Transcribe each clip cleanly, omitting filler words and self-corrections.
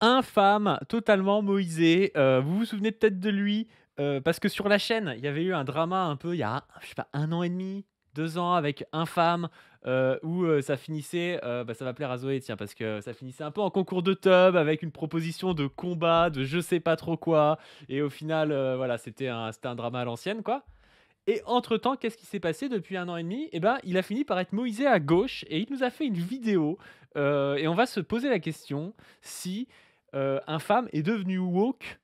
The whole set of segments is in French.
Infâme, totalement Moïse. Vous vous souvenez peut-être de lui, parce que sur la chaîne, il y avait eu un drama un peu il y a, je sais pas, 1 an et demi, 2 ans avec Infâme, où, ça finissait, bah, ça va plaire à Zoé tiens, parce que ça finissait un peu en concours de tub avec une proposition de combat, de je sais pas trop quoi et au final, voilà, c'était un drama à l'ancienne, quoi. Et entre temps, qu'est-ce qui s'est passé depuis 1 an et demi? Eh ben, il a fini par être Moïse à gauche et il nous a fait une vidéo, et on va se poser la question si, Infâme est devenu woke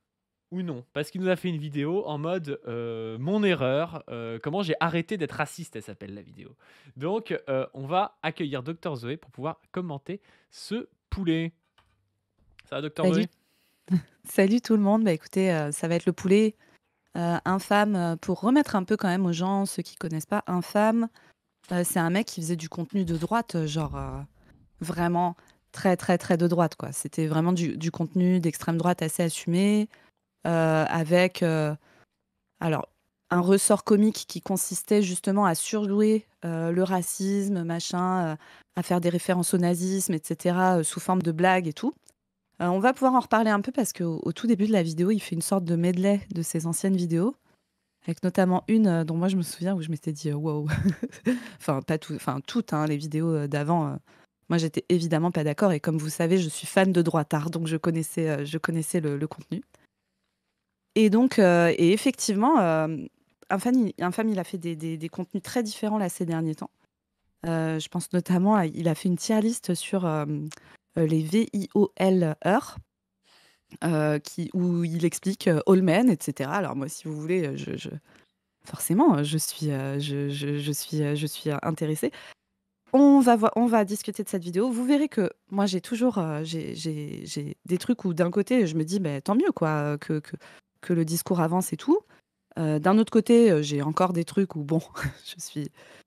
ou non. Parce qu'il nous a fait une vidéo en mode, «Mon erreur, comment j'ai arrêté d'être raciste», elle s'appelle la vidéo. Donc, on va accueillir Docteur Zoé pour pouvoir commenter ce poulet. Ça va Docteur Salut, Zoé? salut tout le monde. Bah écoutez, ça va être le poulet infâme. Pour remettre un peu quand même aux gens, ceux qui connaissent pas, infâme, c'est un mec qui faisait du contenu de droite, genre vraiment très très très de droite quoi. C'était vraiment du contenu d'extrême droite assez assumé, avec alors un ressort comique qui consistait justement à surjouer le racisme, machin, à faire des références au nazisme, etc. Sous forme de blagues et tout. On va pouvoir en reparler un peu parce qu'au au tout début de la vidéo, il fait une sorte de medley de ses anciennes vidéos, avec notamment une, dont moi je me souviens où je m'étais dit: «Waouh!» enfin pas tout enfin toutes, hein, les vidéos, d'avant, moi j'étais évidemment pas d'accord et comme vous savez, je suis fan de droitard, donc je connaissais le contenu et donc et effectivement, Infame, il a fait des contenus très différents là ces derniers temps. Je pense notamment à il a fait une tier list sur, les VIOLeur. Où il explique, All Men et cetera. Alors moi, si vous voulez, je forcément, je suis intéressée. On va discuter de cette vidéo. Vous verrez que moi, j'ai toujours, j'ai des trucs où d'un côté, je me dis: «Beh, tant mieux quoi, que le discours avance et tout». D'un autre côté, j'ai encore des trucs où bon,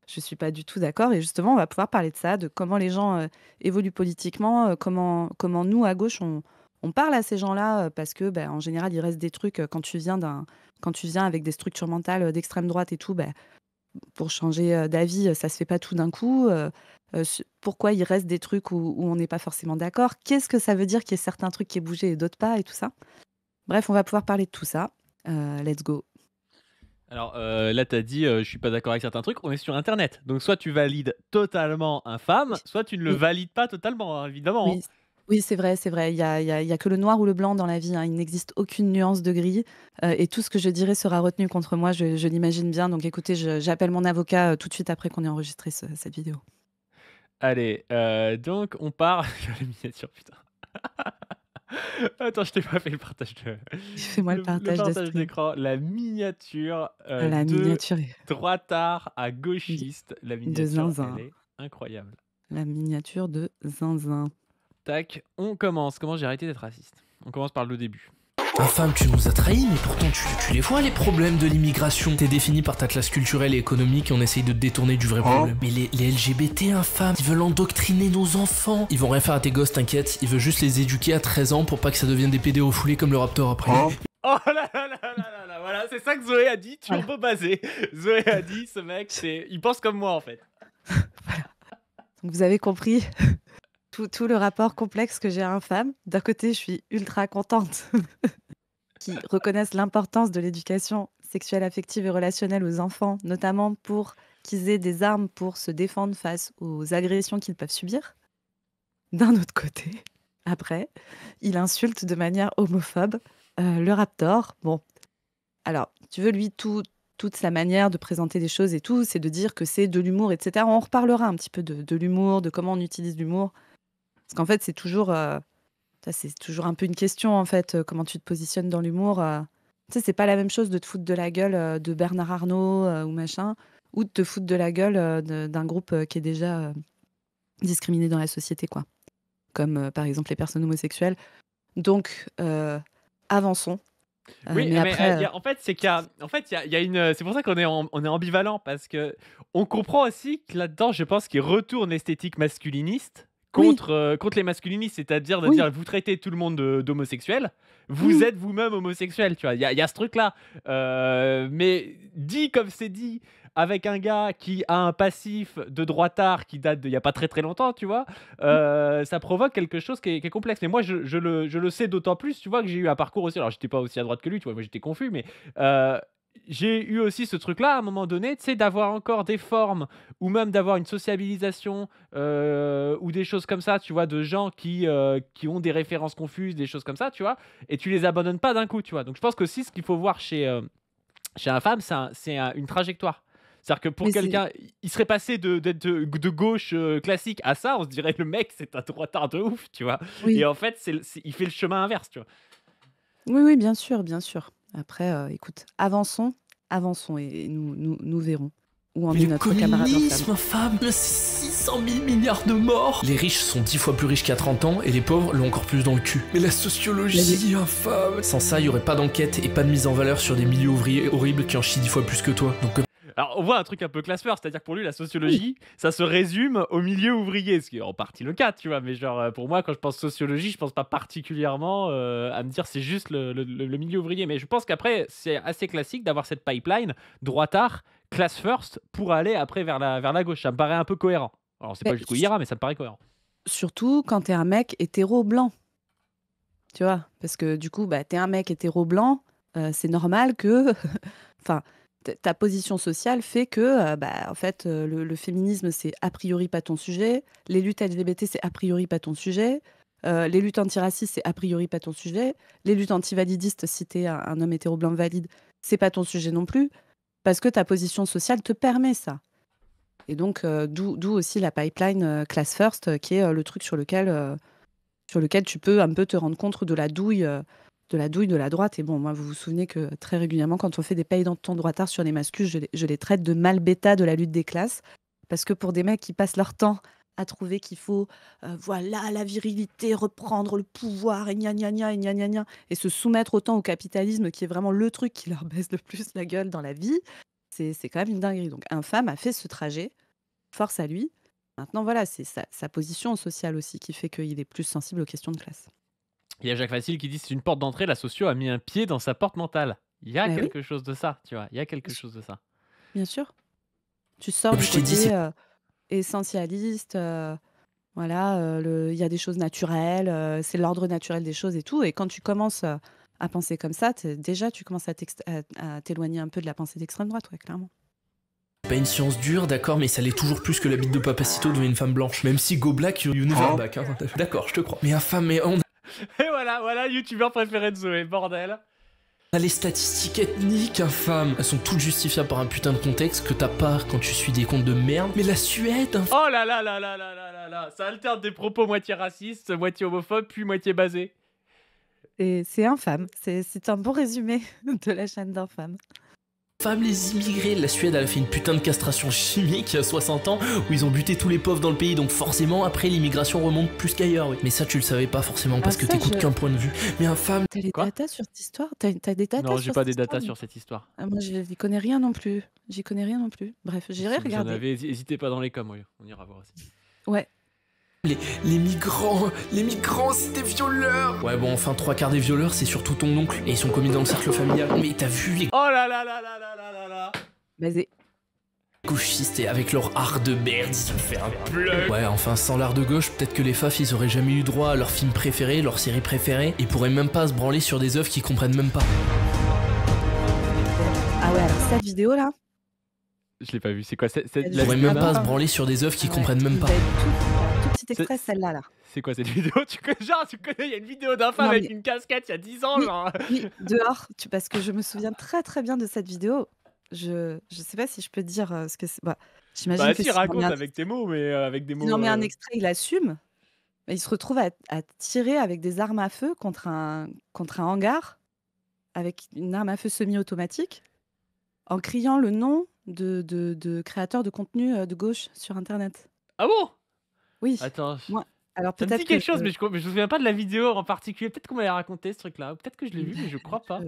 je suis pas du tout d'accord et justement, on va pouvoir parler de ça, de comment les gens, évoluent politiquement, comment nous, à gauche, on parle à ces gens-là, parce que, bah, en général, il reste des trucs, quand tu viens avec des structures mentales, d'extrême droite et tout, bah, pour changer, d'avis, ça se fait pas tout d'un coup, s pourquoi il reste des trucs où on n'est pas forcément d'accord? Qu'est-ce que ça veut dire qu'il y ait certains trucs qui aient bougé et d'autres pas et tout ça? Bref, on va pouvoir parler de tout ça. Let's go. Alors, là, tu as dit, «Je suis pas d'accord avec certains trucs». On est sur internet, donc soit tu valides totalement Infâme, Oui. soit tu ne le Oui. valides pas totalement, hein, évidemment, Oui, hein. oui, c'est vrai, c'est vrai. Il y a que le noir ou le blanc dans la vie, hein. Il n'existe aucune nuance de gris, et tout ce que je dirai sera retenu contre moi, je l'imagine bien. Donc écoutez, j'appelle mon avocat, tout de suite après qu'on ait enregistré cette vidéo. Allez, donc on part sur la miniature, putain. Attends, je t'ai pas fait le partage de Fais-moi le le partage de partage screen. d'écran. La miniature, Ah, la de miniature droitard à de gauchiste. La de miniature, elle zinzin. est incroyable. La miniature de zinzin. Tac, on commence. Comment j'ai arrêté d'être raciste? On commence par le début. Infâme, tu nous as trahis, mais pourtant tu les vois les problèmes de l'immigration. T'es défini par ta classe culturelle et économique et on essaye de te détourner du vrai problème. Mais les LGBT infâmes, ils veulent endoctriner nos enfants. Ils vont rien faire à tes gosses, t'inquiète. Ils veulent juste les éduquer à 13 ans pour pas que ça devienne des pédés refoulés comme le Raptor après. Oh là là là là là là, voilà, c'est ça que Zoé a dit, Voilà, turbo basé. Zoé a dit: «Ce mec, il pense comme moi, en fait». voilà. Donc vous avez compris tout le rapport complexe que j'ai à Infâme. D'un côté, je suis ultra contente qui reconnaissent l'importance de l'éducation sexuelle, affective et relationnelle aux enfants, notamment pour qu'ils aient des armes pour se défendre face aux agressions qu'ils peuvent subir. D'un autre côté, après, il insulte de manière homophobe le Raptor. Bon, alors, tu veux, lui, toute sa manière de présenter les choses et tout, c'est de dire que c'est de l'humour, etc. On reparlera un petit peu de l'humour, de comment on utilise l'humour. Parce qu'en fait, ça, c'est toujours un peu une question, en fait, comment tu te positionnes dans l'humour. Tu sais, c'est pas la même chose de te foutre de la gueule de Bernard Arnault ou machin, ou de te foutre de la gueule d'un groupe qui est déjà discriminé dans la société, quoi. Comme par exemple les personnes homosexuelles. Donc, avançons. Oui, Mais mais, après, en fait, c'est qu'il y a en fait, il y a une, c'est pour ça on est ambivalent parce qu'on comprend aussi que là-dedans, je pense qu'il retourne l'esthétique masculiniste oui, contre les masculinistes. C'est-à-dire de oui, dire: «Vous traitez tout le monde d'homosexuel, vous mmh, êtes vous-même homosexuel», tu vois? Il y a ce truc-là, mais dit comme c'est dit, avec un gars qui a un passif de droitard qui date d'il y a pas très, très longtemps, tu vois? Ça provoque quelque chose qui est complexe. Mais moi, je le sais d'autant plus, tu vois, que j'ai eu un parcours aussi alors j'étais pas aussi à droite que lui, tu vois? Moi, j'étais confus, mais heu, j'ai eu aussi ce truc-là, à un moment donné, tu sais, d'avoir encore des formes ou même d'avoir une sociabilisation, ou des choses comme ça, tu vois? De gens qui ont des références confuses, des choses comme ça, tu vois? Et tu les abandonnes pas d'un coup, tu vois? Donc je pense qu'aussi ce qu'il faut voir chez un femme, une trajectoire. C'est-à-dire que pour Mais c'est quelqu'un, il serait passé d'être de gauche, classique à ça, on se dirait: «Le mec, c'est un droitard de ouf», tu vois? Et oui. en fait, il fait le chemin inverse, tu vois? Oui, oui, bien sûr, bien sûr. Après, écoute, avançons et nous verrons où en Mais est le notre camarade infâme. communisme, femme, c'est 600 000 milliards de morts. Les riches sont 10 fois plus riches qu'à 30 ans et les pauvres l'ont encore plus dans le cul. Mais la Mais sociologie, infâme. Sans ça, il y aurait pas d'enquête et pas de mise en valeur sur des milieux ouvriers horribles qui en chient 10 fois plus que toi. Donc Alors, on voit un truc un peu classe first, c'est-à-dire que pour lui, la oui, sociologie, ça se résume au milieu ouvrier, ce qui est en partie le cas, tu vois? Mais genre, pour moi, quand je pense sociologie, je pense pas particulièrement, à me dire c'est juste le milieu ouvrier. Mais je pense qu'après, c'est assez classique d'avoir cette pipeline droitard, class first, pour aller après vers la gauche. Ça me paraît un peu cohérent. Alors, c'est pas beh, jusqu'où il ira, mais ça me paraît cohérent. surtout quand tu es un mec hétéro blanc, tu vois? Parce que du coup, bah, tu es un mec hétéro blanc, c'est normal que enfin, ta position sociale fait que, bah, en fait, le féminisme, c'est a priori pas ton sujet. Les luttes LGBT, c'est a priori pas ton sujet. Les luttes antiracistes, c'est a priori pas ton sujet. Les luttes antivalidistes, si tu es un homme hétéro blanc valide, c'est pas ton sujet non plus, parce que ta position sociale te permet ça. Et donc, d'où aussi la pipeline, class first, qui est, le truc sur lequel tu peux un peu te rendre compte de la droite. Et bon, moi, vous vous souvenez que très régulièrement, quand on fait des payes dans ton droitard sur les masculins, je les traite de mal bêta de la lutte des classes. Parce que pour des mecs qui passent leur temps à trouver qu'il faut, voilà, la virilité, reprendre le pouvoir, et gna gna gna, et gna gna gna, et se soumettre autant au capitalisme, qui est vraiment le truc qui leur baisse le plus la gueule dans la vie, c'est quand même une dinguerie. Donc, Infâme a fait ce trajet, force à lui. Maintenant, voilà, c'est sa position sociale aussi qui fait qu'il est plus sensible aux questions de classe. Il y a Jacques Facile qui dit: «C'est une porte d'entrée, la socio a mis un pied dans sa porte mentale». Il y a Mais oui, quelque chose de ça, tu vois? Il y a bien quelque sûr. chose de ça. Bien sûr. Tu sors comme du je t'ai dit, côté c'est essentialiste, voilà, il y a des choses naturelles, c'est l'ordre naturel des choses et tout. Et quand tu commences à penser comme ça, déjà, tu commences à t'éloigner un peu de la pensée d'extrême droite, ouais, clairement. pas une science dure, d'accord, mais ça l'est toujours plus que la bite de Papacito devient une femme blanche. Même si go black, you never back, hein. D'accord, je te crois. Mais infâme, mais on Et voilà, youtubeur préféré de Zoé, bordel! a les statistiques ethniques, infâme. Elles sont toutes justifiables par un putain de contexte que t'as pas quand tu suis des comptes de merde. Mais la Suède, infâme. Oh là là là là là là là là! Ça alterne des propos moitié racistes, moitié homophobes, puis moitié basés. Et c'est infâme. C'est un bon résumé de la chaîne d'Infâme. Femmes, les immigrés. La Suède, elle a fait une putain de castration chimique il y a 60 ans où ils ont buté tous les pauvres dans le pays. Donc forcément, après, l'immigration remonte plus qu'ailleurs. Oui. Mais ça, tu le savais pas forcément parce Ah, que ça, t'écoutes qu'un point de vue. Mais infâme, t'as les Quoi? datas sur cette histoire? T'as des datas Non, j'ai sur pas cette des histoire? datas sur cette histoire. Ah, moi, j'y connais rien non plus. J'y connais rien non plus. Bref, j'irai Si vous en regarder. avez, hésitez pas dans les coms, oui, on ira voir aussi. Ouais. les migrants, c'est des violeurs. Ouais, bon, enfin, 3 quarts des violeurs, c'est surtout ton oncle. Et ils sont commis dans le cercle familial. Mais t'as vu les Oh là là là là là là là là! Vas-y. gauchistes et avec leur art de merde, ils ont fait un plug. Ouais, enfin, sans l'art de gauche, peut-être que les faf, ils auraient jamais eu droit à leur film préféré, leur série préférée, et pourraient même pas se branler sur des œuvres qu'ils comprennent même pas. Ah ouais, alors cette vidéo-là, Je l'ai pas vu, c'est quoi? Elle Ils La pourraient vidéo même pas là. se branler sur des œuvres qu'ils Ouais, comprennent même il pas. va être tout petit C'est extrait, celle-là, là. c'est quoi cette vidéo? Tu connais, il y a une vidéo d'un femme Non, avec mais une casquette il y a 10 ans, oui, genre. oui, dehors, parce que je me souviens très, très bien de cette vidéo. Je sais pas si je peux dire, ce que c'est. Bah, j'imagine Bah que si, s'il en met raconte un avec tes mots, mais avec des s'il en mots, met un extrait, il assume. Mais il se retrouve à tirer avec des armes à feu contre un hangar, avec une arme à feu semi-automatique, en criant le nom de créateurs de contenu, de gauche sur internet. Ah bon? Oui, Attends, moi alors ça me peut-être dit que quelque chose, mais je me souviens pas de la vidéo en particulier. Peut-être qu'on m'avait raconté ce truc-là, ou peut-être que je l'ai vu, mais je crois pas.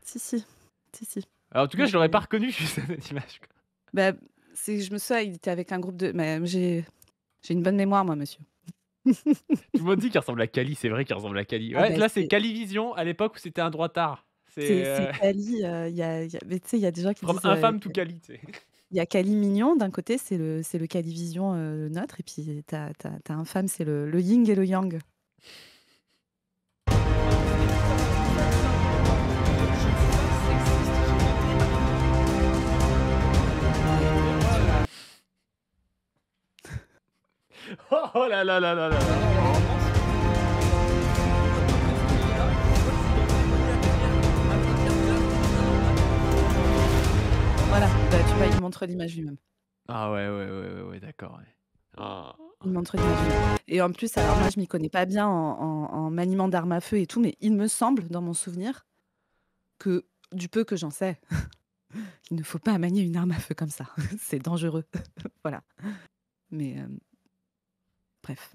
Si, si. Si, si. Alors, en tout cas, Moi je l'aurais pas j'ai reconnu juste à cette image, quoi. bah, je me souviens, il était avec un groupe de mais j'ai une bonne mémoire moi, monsieur. Tout le monde dit qu'il ressemble à Kali, c'est vrai qu'il ressemble à Kali. Ah Ouais, bah, là, c'est Calivision, à l'époque où c'était un droitard. c'est Kali, il y a mais tu sais, il y a des gens qui from disent, infâme to Kali, tu sais. il y a Cali Mignon, d'un côté, c'est le Calivision neutre, et puis t'as Infâme, c'est le yin et le yang. Oh là là là là là là. Voilà, bah, tu vois, il montre l'image lui-même. Ah ouais, d'accord, ouais. Ah. Il montre l'image lui-même. Et en plus, alors moi, je m'y connais pas bien en maniement d'armes à feu et tout, mais il me semble, dans mon souvenir, que du peu que j'en sais, il ne faut pas manier une arme à feu comme ça. C'est dangereux. Voilà. Mais bref.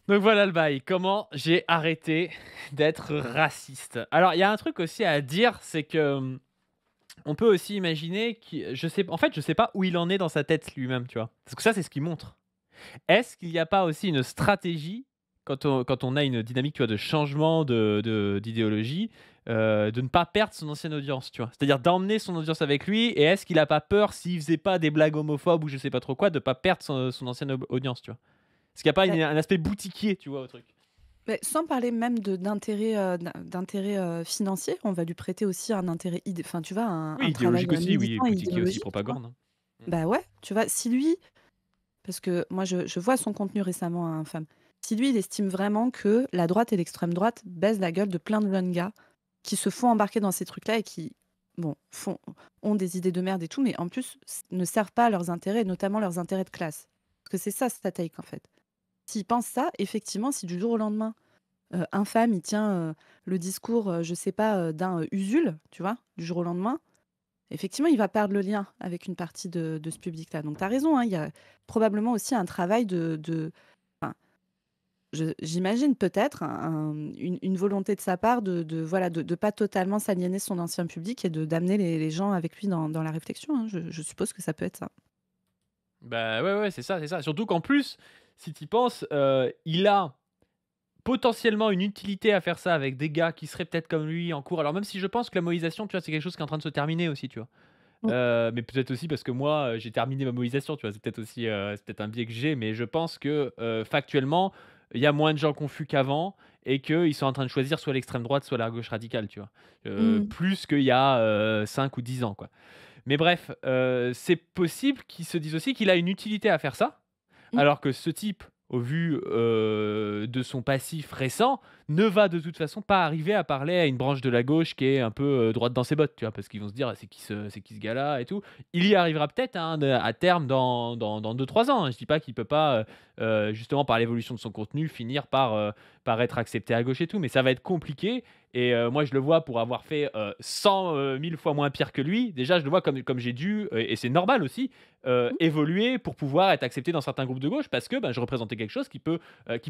Donc voilà le bail, comment j'ai arrêté d'être raciste. Alors il y a un truc aussi à dire, c'est que on peut aussi imaginer je sais pas où il en est dans sa tête lui-même, tu vois. Parce que ça, c'est ce qu'il montre. Est-ce qu'il n'y a pas aussi une stratégie quand on a une dynamique, tu vois, de changement d'idéologie, de ne pas perdre son ancienne audience, tu vois? C'est-à-dire d'emmener son audience avec lui, et est-ce qu'il a pas peur, s'il faisait pas des blagues homophobes ou je sais pas trop quoi, de pas perdre son ancienne audience, tu vois? Est-ce qu'il y a pas Bah, un aspect boutiquier, tu vois, au truc? sans parler même d'intérêt financier, on va lui prêter aussi un intérêt enfin, tu vois, Oui, un travail idéologique aussi, oui, militant et boutiquier aussi, idéologique, tu vois? propagande, hein. Mmh. Bah ouais, tu vois, si lui, parce que moi je vois son contenu récemment à Infâme. Si lui, il estime vraiment que la droite et l'extrême droite baisent la gueule de plein de jeunes gars qui se font embarquer dans ces trucs-là et qui, bon, ont des idées de merde et tout, mais en plus ne servent pas à leurs intérêts, notamment leurs intérêts de classe. Parce que c'est ça sa take en fait. S'il pense ça, effectivement, si du jour au lendemain, Infâme, il tient le discours, je sais pas, d'un Usul, tu vois, du jour au lendemain, effectivement, il va perdre le lien avec une partie de ce public-là. Donc tu as raison, hein, il y a probablement aussi un travail enfin, j'imagine peut-être une volonté de sa part voilà, de pas totalement s'aliéner son ancien public et d'amener les gens avec lui dans la réflexion, hein. Je suppose que ça peut être ça. Bah, ouais, c'est ça, c'est ça. Surtout qu'en plus, si tu y penses, il a potentiellement une utilité à faire ça avec des gars qui seraient peut-être comme lui en cours. Alors même si je pense que la mobilisation, tu vois, c'est quelque chose qui est en train de se terminer aussi, tu vois? Mmh. Mais peut-être aussi parce que moi, j'ai terminé ma mobilisation, tu vois? C'est peut-être aussi, c'est peut-être un biais que j'ai, mais je pense que, factuellement, il y a moins de gens confus qu'avant, et qu'ils sont en train de choisir soit l'extrême droite, soit la gauche radicale, tu vois? Mmh. Plus qu'il y a, 5 ou 10 ans, quoi. Mais bref, c'est possible qu'ils se disent aussi qu'il a une utilité à faire ça, Mmh. alors que ce type, au vu, de son passif récent, ne va de toute façon pas arriver à parler à une branche de la gauche qui est un peu, droite dans ses bottes, tu vois? Parce qu'ils vont se dire: C'est qui ce gars-là?» et tout. Il y arrivera peut-être, hein, à terme dans 2-3 ans, hein. Je dis pas qu'il peut pas, justement par l'évolution de son contenu finir par être accepté à gauche et tout, mais ça va être compliqué. Et moi je le vois pour avoir fait, 100, 1000 fois moins pire que lui. Déjà je le vois comme j'ai dû, et c'est normal aussi, Mmh. évoluer pour pouvoir être accepté dans certains groupes de gauche, parce que, ben, je représentais quelque chose qui peut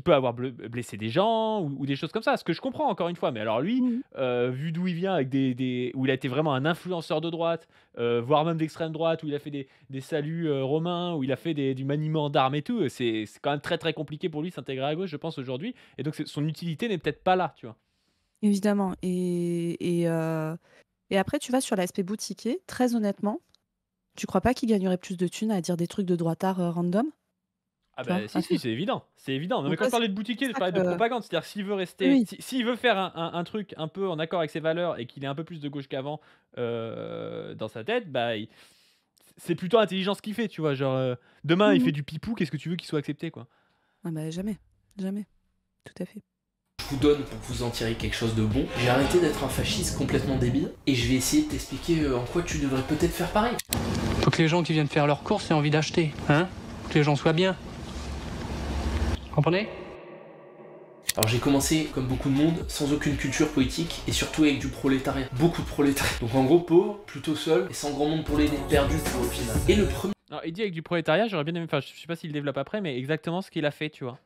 avoir blessé des gens, ou des choses comme ça. Ce que je comprends, encore une fois. Mais alors lui, Mmh. vu d'où il vient, avec où il a été vraiment un influenceur de droite, voire même d'extrême droite, où il a fait des saluts, romains, où il a fait du maniement d'armes et tout, c'est quand même très, très compliqué pour lui de s'intégrer à gauche, je pense, aujourd'hui. Et donc son utilité n'est peut-être pas là, tu vois? Évidemment, et après, tu vas sur l'aspect boutiquier, très honnêtement, tu crois pas qu'il gagnerait plus de thunes à dire des trucs de droitard, random? Ah Tu vois? bah, À si, faire c'est évident, c'est évident. Non, mais donc quand je là, parlais de c'est boutiquier, je ça parlais de que propagande. C'est-à-dire que s'il veut oui, rester oui. s'il veut faire un truc un peu en accord avec ses valeurs, et qu'il est un peu plus de gauche qu'avant, dans sa tête, bah, c'est plutôt intelligent ce qu'il fait, tu vois? Genre, demain, il Mmh mh. fait du pipou, qu'est-ce que tu veux qu'il soit accepté, quoi? Ah bah, jamais, jamais. Tout à fait. Je vous donne pour que vous en tiriez quelque chose de bon. J'ai arrêté d'être un fasciste complètement débile et je vais essayer de t'expliquer en quoi tu devrais peut-être faire pareil. Faut que les gens qui viennent faire leurs courses aient envie d'acheter, hein? Faut que les gens soient bien. Comprenez? Alors j'ai commencé, comme beaucoup de monde, sans aucune culture politique et surtout avec du prolétariat. Beaucoup de prolétariat. Donc en gros pauvre, plutôt seul et sans grand monde pour l'aider. Perdu au final. Et le premier... Alors, il dit avec du prolétariat, j'aurais bien aimé, enfin, je sais pas s'il développe après, mais exactement ce qu'il a fait, tu vois?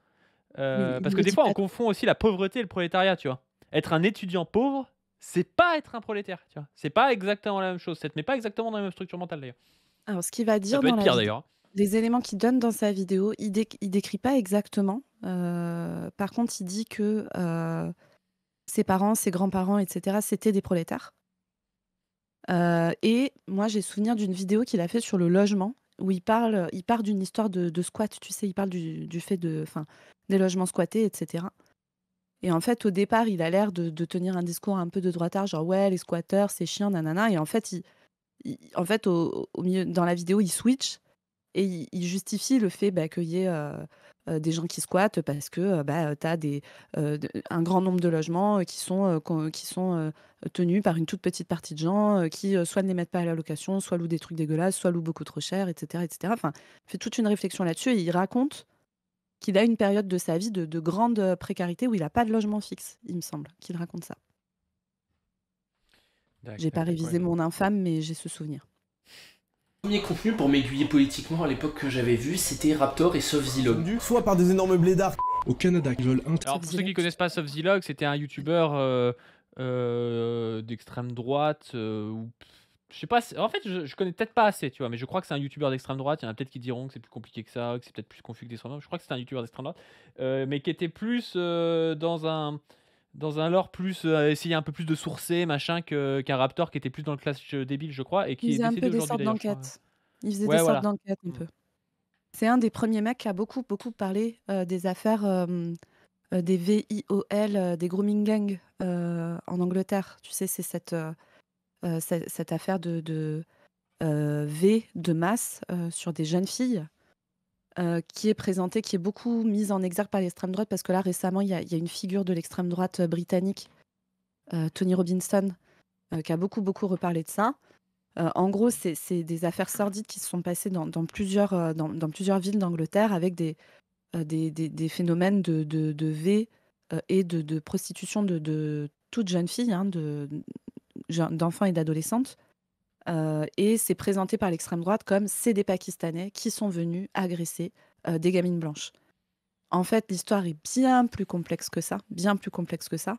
Il Parce que le des dit fois, on pas. confond aussi la pauvreté et le prolétariat, tu vois? Être un étudiant pauvre, c'est pas être un prolétaire, tu vois? C'est pas exactement la même chose. Ça te met pas exactement dans la même structure mentale, d'ailleurs. Alors, ce qu'il va Ça dire peut dans être la pire, vidéo, d'ailleurs, hein. les éléments qu'il donne dans sa vidéo, il décrit pas exactement. Par contre, il dit que, ses parents, ses grands-parents, etc., c'était des prolétaires. Et moi, j'ai souvenir d'une vidéo qu'il a fait sur le logement où il part d'une histoire de squat, tu sais? Il parle du fait des logements squattés, etc. Et en fait, au départ, il a l'air de tenir un discours un peu de droitard, genre: «Ouais, les squatteurs, c'est chiant, nanana», et en fait, en fait, au milieu dans la vidéo, il switch et il justifie le fait, bah, qu'il y ait, des gens qui squattent parce que, tu as un grand nombre de logements, qui sont, tenus par une toute petite partie de gens, qui, soit ne les mettent pas à la location, soit louent des trucs dégueulasses, soit louent beaucoup trop cher, et cetera, et cetera. Enfin, il fait toute une réflexion là-dessus et il raconte qu'il a une période de sa vie de grande, précarité où il a pas de logement fixe, il me semble qu'il raconte ça. J'ai pas révisé Ouais. mon infâme, mais j'ai ce souvenir. Le premier contenu pour m'aiguiller politiquement à l'époque que j'avais vu, c'était Raptor et Sofzilog. Soit par des énormes blédards Au Canada, ils veulent Alors pour ceux qui connaissent pas Sofzilog, c'était un youtubeur d'extrême droite ou je sais pas, en fait je connais peut-être pas assez, tu vois, mais je crois que c'est un youtubeur d'extrême droite. Il y en a peut-être qui diront que c'est plus compliqué que ça, que c'est peut-être plus confus que d'extrême droite. Je crois que c'est un youtubeur d'extrême droite, mais qui était plus dans un lore plus essayer un peu plus de sourcer machin qu'un Raptor qui était plus dans le clash débile, je crois, et Il qui est faisait un décédé peu des aujourd'hui sortes d'ailleurs, je crois. d'enquêtes. Il faisait des Ouais, sortes voilà. d'enquêtes un peu. C'est un des premiers mecs qui a beaucoup, beaucoup parlé, des affaires, des VIOL, des grooming gangs, en Angleterre. Tu sais, c'est cette affaire de V de masse, sur des jeunes filles, qui est présentée, qui est beaucoup mise en exergue par l'extrême droite parce que là, récemment, il y a une figure de l'extrême droite, britannique, Tony Robinson, qui a beaucoup, beaucoup reparlé de ça. En gros, c'est des affaires sordides qui se sont passées dans plusieurs, dans plusieurs villes d'Angleterre avec des phénomènes de V, et de prostitution de toutes jeunes filles, hein, d'enfants et d'adolescentes. Et c'est présenté par l'extrême droite comme c'est des Pakistanais qui sont venus agresser, des gamines blanches. En fait, l'histoire est bien plus complexe que ça, bien plus complexe que ça.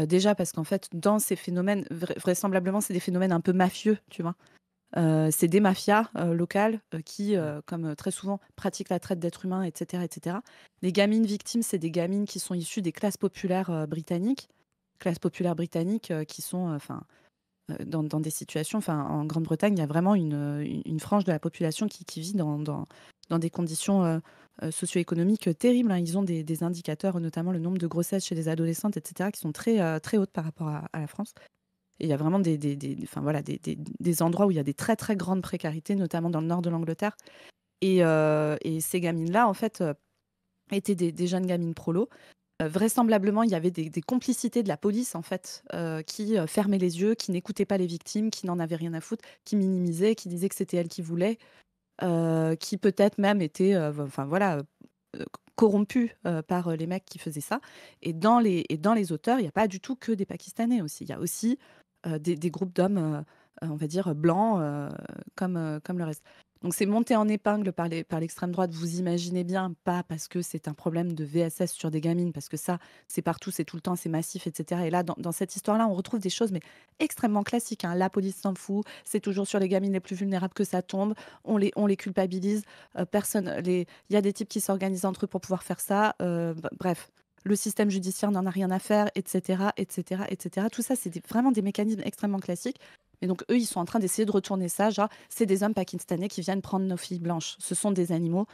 Déjà parce qu'en fait, dans ces phénomènes, vraisemblablement, c'est des phénomènes un peu mafieux, tu vois. C'est des mafias, locales, qui, comme, très souvent, pratiquent la traite d'êtres humains, et cetera, et cetera. Les gamines victimes, c'est des gamines qui sont issues des classes populaires, britanniques. Classes populaires britanniques, qui sont, dans des situations, en Grande-Bretagne, il y a vraiment une frange de la population qui vit dans des conditions, socio-économiques, terribles, hein. Ils ont des indicateurs, notamment le nombre de grossesses chez les adolescentes, et cetera, qui sont très, très hautes par rapport à la France. Et il y a vraiment des endroits où il y a des très, très grandes précarités, notamment dans le nord de l'Angleterre. Et ces gamines-là, en fait, étaient des jeunes gamines prolos. Vraisemblablement, il y avait des complicités de la police, en fait, qui, fermaient les yeux, qui n'écoutaient pas les victimes, qui n'en avaient rien à foutre, qui minimisaient, qui disaient que c'était elles qui voulaient, qui peut-être même étaient, corrompus, par, les mecs qui faisaient ça. Et dans les auteurs, il y a pas du tout que des Pakistanais aussi. Il y a aussi, des groupes d'hommes, on va dire, blancs, comme le reste. Donc c'est monté en épingle par l'extrême droite, vous imaginez bien, pas parce que c'est un problème de VSS sur des gamines, parce que ça, c'est partout, c'est tout le temps, c'est massif, et cetera. Et là, dans cette histoire-là, on retrouve des choses, mais extrêmement classiques, hein. La police s'en fout, c'est toujours sur les gamines les plus vulnérables que ça tombe, on les culpabilise, il y a des types qui s'organisent entre eux pour pouvoir faire ça, bref. Le système judiciaire n'en a rien à faire, et cetera, et cetera, et cetera. Tout ça, c'est vraiment des mécanismes extrêmement classiques. Et donc, eux, ils sont en train d'essayer de retourner ça, genre, c'est des hommes pakistanais qui viennent prendre nos filles blanches. Ce sont des animaux.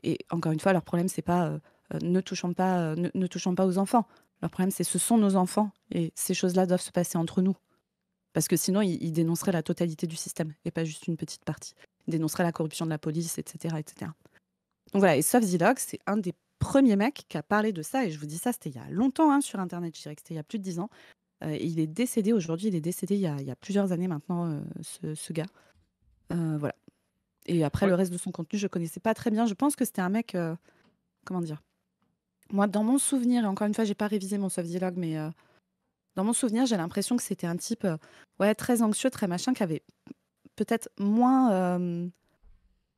Et encore une fois, leur problème, c'est pas ne touchons pas, ne touchons pas aux enfants. Leur problème, c'est ce sont nos enfants. Et ces choses-là doivent se passer entre nous. Parce que sinon, ils dénonceraient la totalité du système et pas juste une petite partie. Ils dénonceraient la corruption de la police, etc., etc. Donc voilà, et Sofzilog, c'est un des premiers mecs qui a parlé de ça. Et je vous dis ça, c'était il y a longtemps, hein, sur Internet. Je dirais que c'était il y a plus de 10 ans. Et il est décédé aujourd'hui, il est décédé il y a plusieurs années maintenant, ce gars. Voilà. Et après, Ouais. le reste de son contenu, je connaissais pas très bien. Je pense que c'était un mec, comment dire? Moi, dans mon souvenir, et encore une fois, j'ai pas révisé mon Sofzilog, mais dans mon souvenir, j'ai l'impression que c'était un type, ouais, très anxieux, très machin, qui avait peut-être moins,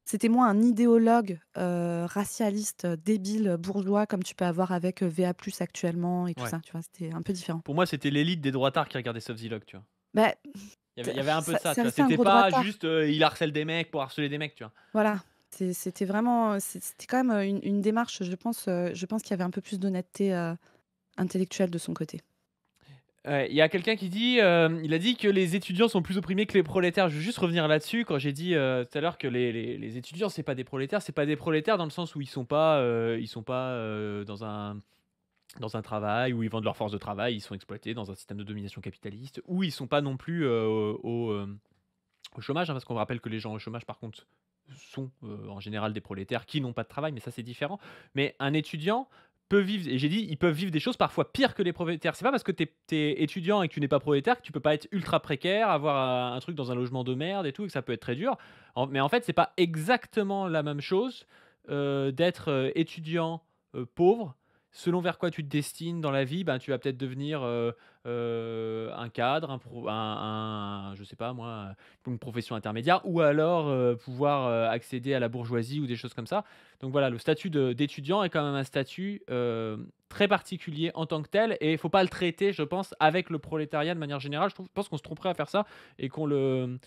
c'était moins un idéologue, racialiste, débile, bourgeois, comme tu peux avoir avec, VA+ actuellement et tout Ouais. ça, tu vois? C'était un peu différent. Pour moi, c'était l'élite des droitards qui regardait Sofzilog, tu vois. Bah, Il y avait un peu de ça, ça tu vois. restait un C'était gros pas droitard. juste il harcèle des mecs pour harceler des mecs, tu vois. Voilà, c'était vraiment, c'était quand même, une démarche, je pense qu'il y avait un peu plus d'honnêteté, intellectuelle de son côté. Ouais, il y a quelqu'un qui dit, il a dit que les étudiants sont plus opprimés que les prolétaires. Je veux juste revenir là-dessus, quand j'ai dit, tout à l'heure que les étudiants, c'est pas des prolétaires dans le sens où ils sont pas, dans un travail où ils vendent leur force de travail, ils sont exploités dans un système de domination capitaliste, ou ils sont pas non plus, au chômage, hein, parce qu'on rappelle que les gens au chômage, par contre, sont, en général des prolétaires qui n'ont pas de travail, mais ça, c'est différent. Mais un étudiant peut vivre et j'ai dit, ils peuvent vivre des choses parfois pires que les prolétaires. C'est pas parce que tu es étudiant et que tu n'es pas prolétaire que tu peux pas être ultra précaire, avoir, un truc dans un logement de merde et tout, et que ça peut être très dur. Mais en fait, c'est pas exactement la même chose, d'être, étudiant, pauvre. Selon vers quoi tu te destines dans la vie, ben, tu vas peut-être devenir, un cadre, je sais pas moi, une profession intermédiaire, ou alors, pouvoir, accéder à la bourgeoisie ou des choses comme ça. Donc voilà, le statut d'étudiant est quand même un statut, très particulier en tant que tel, et il faut pas le traiter, je pense, avec le prolétariat de manière générale. Je pense qu'on se tromperait à faire ça, et qu'on ne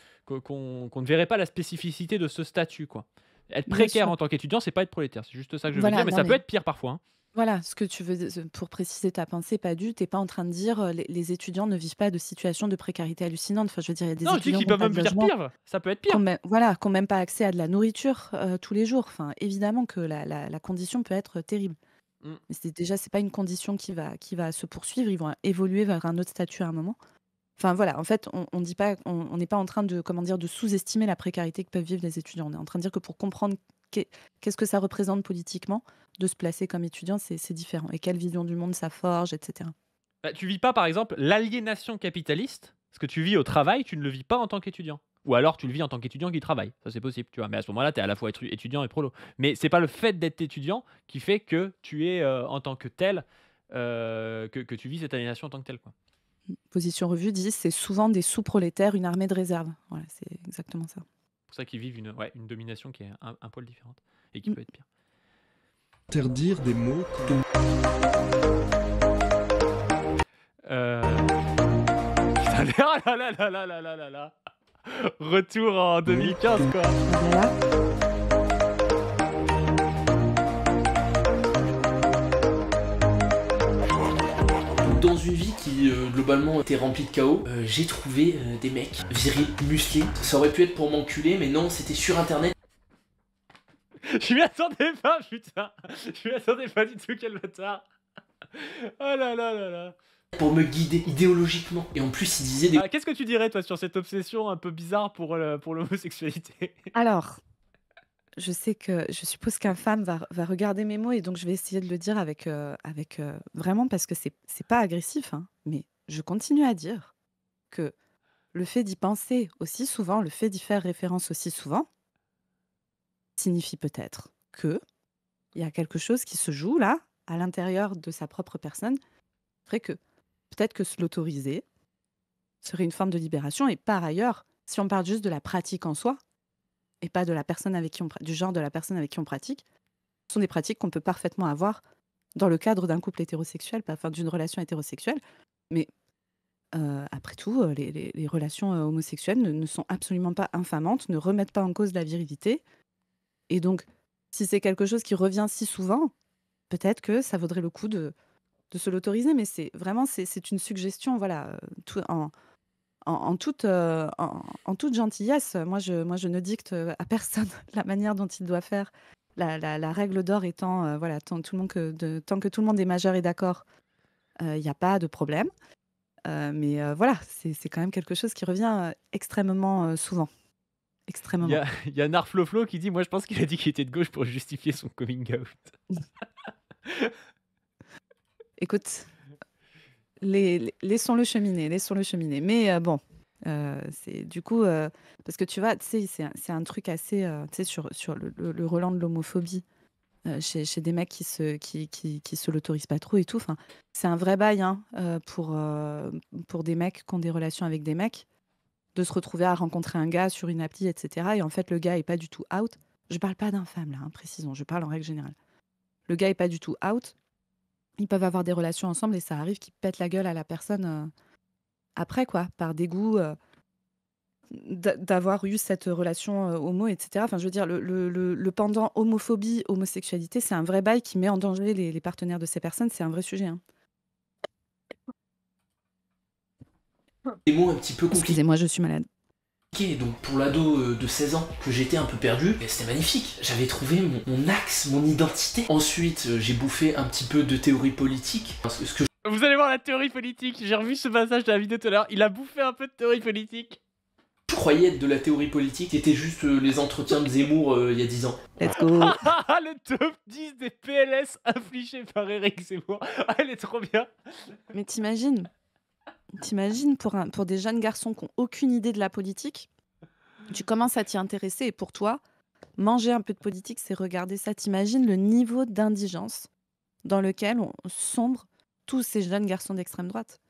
verrait pas la spécificité de ce statut, quoi. Être Bien précaire sûr. en tant qu'étudiant, c'est pas être prolétaire, c'est juste ça que je veux dire, Voilà, mais non ça peut mais être pire parfois, hein. voilà, ce que tu veux pour préciser ta pensée, pas du tu pas en train de dire, les étudiants ne vivent pas de situations de précarité hallucinante. Enfin, je veux dire, il y a des Non, je dis étudiants qu'ils qui ont peuvent pas même de dire logement, pire, ça peut être qui ont pire. voilà, qui ont même pas accès à de la nourriture, tous les jours. Enfin, évidemment que la condition peut être terrible. Mmh. Mais c'est pas une condition qui va se poursuivre, ils vont évoluer vers un autre statut à un moment. Enfin voilà, en fait, on dit pas on n'est pas en train de, comment dire, de sous-estimer la précarité que peuvent vivre les étudiants. On est en train de dire que pour comprendre qu'est-ce que ça représente politiquement, de se placer comme étudiant, c'est différent et quelle vision du monde ça forge et cetera. Bah, tu vis pas, par exemple, l'aliénation capitaliste, ce que tu vis au travail, tu ne le vis pas en tant qu'étudiant. Ou alors tu le vis en tant qu'étudiant qui travaille, ça c'est possible, tu vois? Mais à ce moment-là, tu es à la fois étudiant et prolo. Mais c'est pas le fait d'être étudiant qui fait que tu es, en tant que tel, que tu vis cette aliénation en tant que tel, quoi. Position Revue dit: «C'est souvent des sous-prolétaires, une armée de réserve». Voilà, c'est exactement ça. C'est pour ça qu'ils vivent une domination qui est un poil différente et qui Mmh. peut être pire. Interdire des mots Heu, putain, ah là là là là là là là! Retour en 2015, quoi. Voilà. Dans une vie qui globalement était remplie de chaos, j'ai trouvé des mecs virils, musclés. Ça aurait pu être pour m'enculer, mais non, c'était sur internet. Je m'y attendais pas, putain! Je m'y attendais pas du tout, quel bâtard! Oh là là là là! Pour me guider idéologiquement. Et en plus, ils disaient des... Ah, qu'est-ce que tu dirais, toi, sur cette obsession un peu bizarre pour l'homosexualité? Alors, je suppose qu'un femme va regarder mes mots et donc je vais essayer de le dire avec, vraiment parce que c'est pas agressif, hein, mais je continue à dire que le fait d'y penser aussi souvent, le fait d'y faire référence aussi souvent, signifie peut-être qu'il y a quelque chose qui se joue là, à l'intérieur de sa propre personne, ferait que peut-être que se l'autoriser serait une forme de libération. Et par ailleurs, si on parle juste de la pratique en soi, et pas de la personne avec qui du genre de la personne avec qui on pratique, ce sont des pratiques qu'on peut parfaitement avoir dans le cadre d'un couple hétérosexuel, enfin d'une relation hétérosexuelle. Mais après tout, les relations homosexuelles ne sont absolument pas infamantes, ne remettent pas en cause la virilité. Et donc, si c'est quelque chose qui revient si souvent, peut-être que ça vaudrait le coup de se l'autoriser. Mais c'est vraiment, c'est une suggestion, voilà, en toute gentillesse. Moi, je ne dicte à personne la manière dont il doit faire. La règle d'or étant, voilà, tant que tout le monde est majeur et d'accord, il n'y a pas de problème. Mais voilà, c'est quand même quelque chose qui revient extrêmement souvent. Il y Extrêmement. a Narfloflo qui dit: «Moi, je pense qu'il a dit qu'il était de gauche pour justifier son coming out». Écoute, laissons-le cheminer, laissons-le cheminer. Mais bon, c'est du coup, parce que tu vois, tu sais, c'est un truc assez, tu sais, sur le relent de l'homophobie, chez des mecs qui se l'autorisent pas trop et tout. Enfin, c'est un vrai bail, hein, pour des mecs qui ont des relations avec des mecs, de se retrouver à rencontrer un gars sur une appli, et cetera, et en fait, le gars est pas du tout out. Je parle pas d'un femme là, hein, précisons, je parle en règle générale. Le gars est pas du tout out. Ils peuvent avoir des relations ensemble et ça arrive qu'ils pètent la gueule à la personne, après quoi, par dégoût, d'avoir eu cette relation, homo et cetera. Enfin, je veux dire, le pendant homophobie, homosexualité, c'est un vrai bail qui met en danger les partenaires de ces personnes, c'est un vrai sujet, hein. des mots un petit peu compliqués. Excusez-moi, je suis malade. Donc pour l'ado de 16 ans que j'étais un peu perdu, c'était magnifique. J'avais trouvé mon axe, mon identité. Ensuite, j'ai bouffé un petit peu de théorie politique. Parce que ce que Vous allez voir la théorie politique. J'ai revu ce passage de la vidéo tout à l'heure. Il a bouffé un peu de théorie politique. je croyais être de la théorie politique, c'était juste les entretiens de Zemmour il y a 10 ans. Let's go. Le top 10 des PLS infligés par Eric Zemmour. Ah, elle est trop bien. Mais t'imagines pour des jeunes garçons qui n'ont aucune idée de la politique, tu commences à t'y intéresser et pour toi, manger un peu de politique, c'est regarder ça. T'imagines le niveau d'indigence dans lequel on sombre tous ces jeunes garçons d'extrême droite.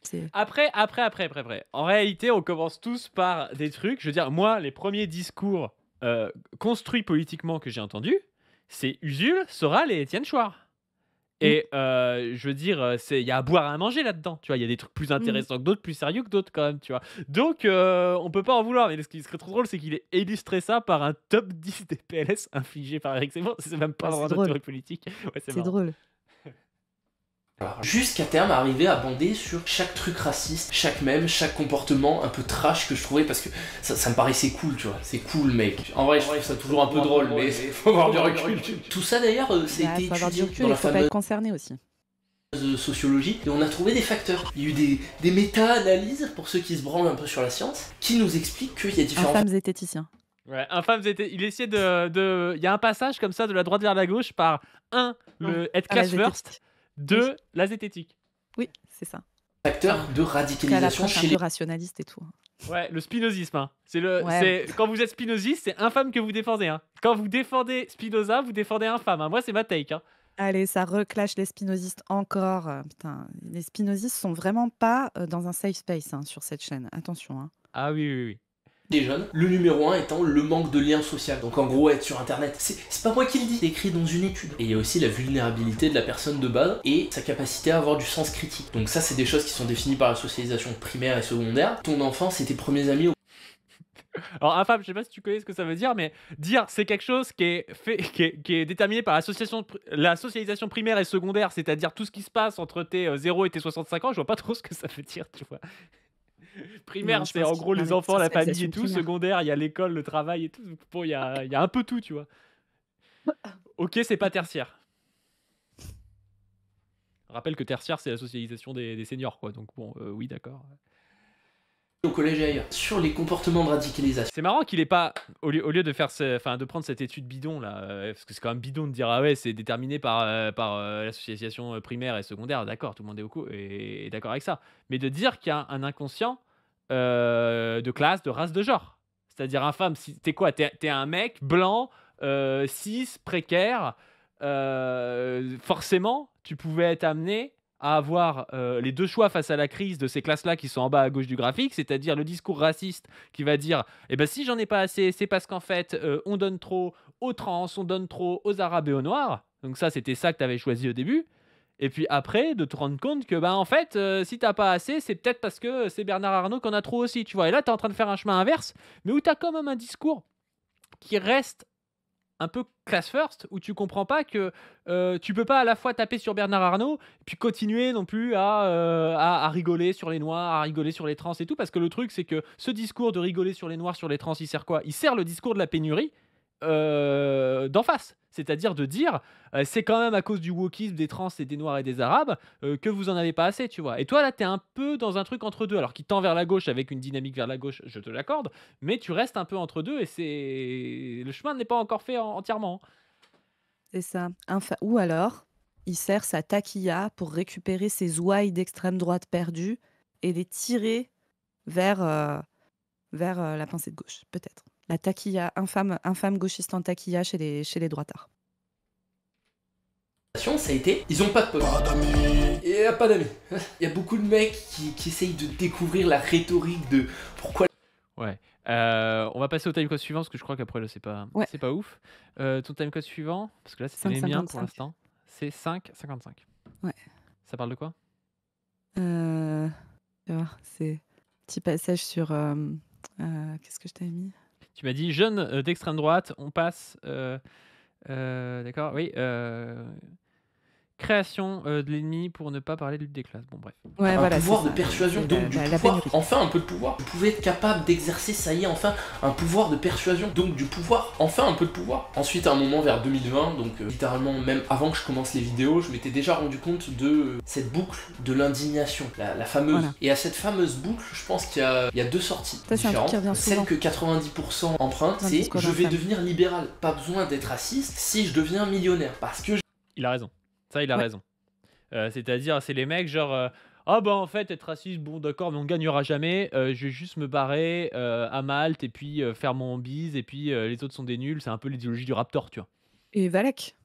C'est Après. En réalité, on commence tous par des trucs. Je veux dire, moi, les premiers discours construits politiquement que j'ai entendus, c'est Usul, Soral et Étienne Chouard. Et je veux dire, il y a à boire et à manger là-dedans. Tu vois, il y a des trucs plus intéressants que d'autres, plus sérieux que d'autres quand même, tu vois. Donc, on peut pas en vouloir. Mais ce qui serait trop drôle, c'est qu'il ait illustré ça par un top 10 des PLS infligés par Eric Zemmour. C'est même pas Ah, vraiment c'est de drôle. théorie politique. Ouais, c'est c'est marrant. drôle. Jusqu'à terme, arriver à bander sur chaque truc raciste, chaque mème, chaque comportement un peu trash que je trouvais parce que ça me paraissait cool, tu vois. C'est cool, mec. En vrai, je trouve ça toujours un peu drôle, mais faut avoir du recul. Tout ça d'ailleurs, ça a Bah, été faut avoir du étudié recul, dans il la faut pas fameuse être concerné aussi. sociologie et on a trouvé des facteurs. Il y a eu des méta-analyses pour ceux qui se branlent un peu sur la science qui nous expliquent qu'il y a différents Infâmes zététiciens. Ouais, il essayait de. Il y a un passage comme ça de la droite vers la gauche par être Ah, la class first, zététique. 2 la zététique. Oui, c'est ça. facteurs de Qu'à radicalisation l'approche un chez peu les rationaliste et tout. Ouais, le spinozisme. Hein. Ouais. Quand vous êtes spinoziste, c'est infâme que vous défendez. Hein. Quand vous défendez Spinoza, vous défendez infâme. Hein. Moi, c'est ma take. Hein. Allez, ça reclash les spinozistes encore. Putain, les spinozistes sont vraiment pas dans un safe space sur cette chaîne. Attention. Hein. Ah oui. des jeunes, le numéro 1 étant le manque de lien social. Donc en gros, être sur internet, c'est pas moi qui le dis, c'est écrit dans une étude. Et il y a aussi la vulnérabilité de la personne de base et sa capacité à avoir du sens critique. Donc ça, c'est des choses qui sont définies par la socialisation primaire et secondaire. Ton enfant, c'est tes premiers amis. Alors, infâme, je sais pas si tu connais ce que ça veut dire, mais dire c'est quelque chose qui est déterminé par la socialisation primaire et secondaire, c'est-à-dire tout ce qui se passe entre tes 0 et tes 65 ans, je vois pas trop ce que ça veut dire, tu vois. Primaire, Non, je c'est pense en qu'il gros les parlait de enfants, la famille et socialisation tout. primaire. Secondaire, il y a l'école, le travail et tout. Bon, il y a un peu tout, tu vois. Ok, c'est pas tertiaire. Je rappelle que tertiaire, c'est la socialisation des seniors, quoi. Donc bon, oui, d'accord. Au collège et ailleurs, sur les comportements de radicalisation. C'est marrant qu'il ait pas, au lieu de faire, de prendre cette étude bidon là, parce que c'est quand même bidon de dire ah ouais c'est déterminé par l'association primaire et secondaire, d'accord, tout le monde est au courant et d'accord avec ça, mais de dire qu'il y a un inconscient de classe, de race, de genre, c'est-à-dire infâme, si t'es quoi, t'es un mec blanc, cis, précaire, forcément tu pouvais être amené à avoir les deux choix face à la crise de ces classes-là qui sont en bas à gauche du graphique, c'est-à-dire le discours raciste qui va dire eh ben, si j'en ai pas assez, c'est parce qu'en fait, on donne trop aux trans, on donne trop aux arabes et aux noirs. Donc ça, c'était ça que tu avais choisi au début. Et puis après, de te rendre compte que, en fait, si t'as pas assez, c'est peut-être parce que c'est Bernard Arnault qu'on a trop aussi, tu vois. Et là, tu es en train de faire un chemin inverse, mais où tu as quand même un discours qui reste un peu class first, où tu comprends pas que tu peux pas à la fois taper sur Bernard Arnault et puis continuer non plus à rigoler sur les noirs, à rigoler sur les trans et tout, parce que le truc c'est que ce discours de rigoler sur les noirs, sur les trans, il sert quoi? Il sert le discours de la pénurie d'en face, c'est-à-dire de dire c'est quand même à cause du wokisme des trans et des noirs et des arabes que vous en avez pas assez, tu vois. Et toi là t'es un peu dans un truc entre deux, alors qui tend vers la gauche avec une dynamique vers la gauche, je te l'accorde, mais tu restes un peu entre deux et le chemin n'est pas encore fait entièrement. C'est ça. Ou alors, il sert sa taquilla pour récupérer ses ouailles d'extrême droite perdues et les tirer vers la pensée de gauche, peut-être. La taquilla, infâme gauchiste en taquilla chez les droitards. Ça a été, ils ont pas de potes. Il y a pas d'amis. Il y a beaucoup de mecs qui essayent de découvrir la rhétorique de pourquoi. Ouais. On va passer au timecode suivant parce que je crois qu'après là c'est pas ouf. Ton timecode suivant, parce que là c'était les miens pour 5,55. l'instant, c'est 5,55. Ouais. Ça parle de quoi? Tu vois, c'est petit passage sur qu'est-ce que je t'avais mis? Tu m'as dit jeune d'extrême droite, on passe. D'accord, oui. création de l'ennemi pour ne pas parler de lutte des classes. Bon, bref. Ouais, Un voilà, c'est pouvoir de ça. persuasion, C'est donc du la pouvoir, pénurie. enfin un peu de pouvoir. Vous pouvez être capable d'exercer, ça y est, enfin, un pouvoir de persuasion, donc du pouvoir, enfin un peu de pouvoir. Ensuite, à un moment vers 2020, donc littéralement même avant que je commence les vidéos, je m'étais déjà rendu compte de cette boucle de l'indignation, la fameuse. Voilà. Et à cette fameuse boucle, je pense qu'il y a deux sorties Ça, c'est un truc différentes. qui revient Celle souvent que 90% empruntent, dans le c'est discours je d'un vais fan. devenir libéral. Pas besoin d'être raciste si je deviens millionnaire. Parce que Il a raison. Ça, il a Ouais. raison. C'est-à-dire, c'est les mecs genre ah bah en fait être raciste, bon d'accord, mais on gagnera jamais. Je vais juste me barrer à Malte et puis faire mon bise et puis les autres sont des nuls. C'est un peu l'idéologie du Raptor, tu vois. Et Valek.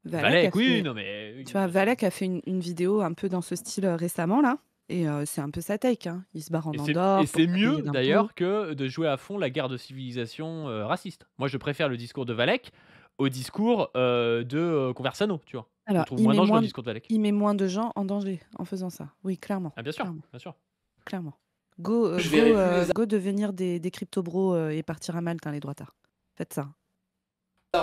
Valek a Valek, oui, fait, non mais oui, tu vois, bien sûr. Valek a fait une vidéo un peu dans ce style récemment là, et c'est un peu sa take, hein. Il se barre en Et Andorre pour c'est pas payer mieux d'impôts. d'ailleurs que de jouer à fond la guerre de civilisation raciste. Moi, je préfère le discours de Valek au discours de Conversano, tu vois. Je le Alors, trouve moins dangereux le discours de Valek. il met moins de gens en danger en faisant ça. Oui, clairement, Ah bien sûr, clairement, bien sûr. clairement. Go, je verrai plus les go devenir des crypto-bros et partir à Malte, hein, les droitards. Faites ça.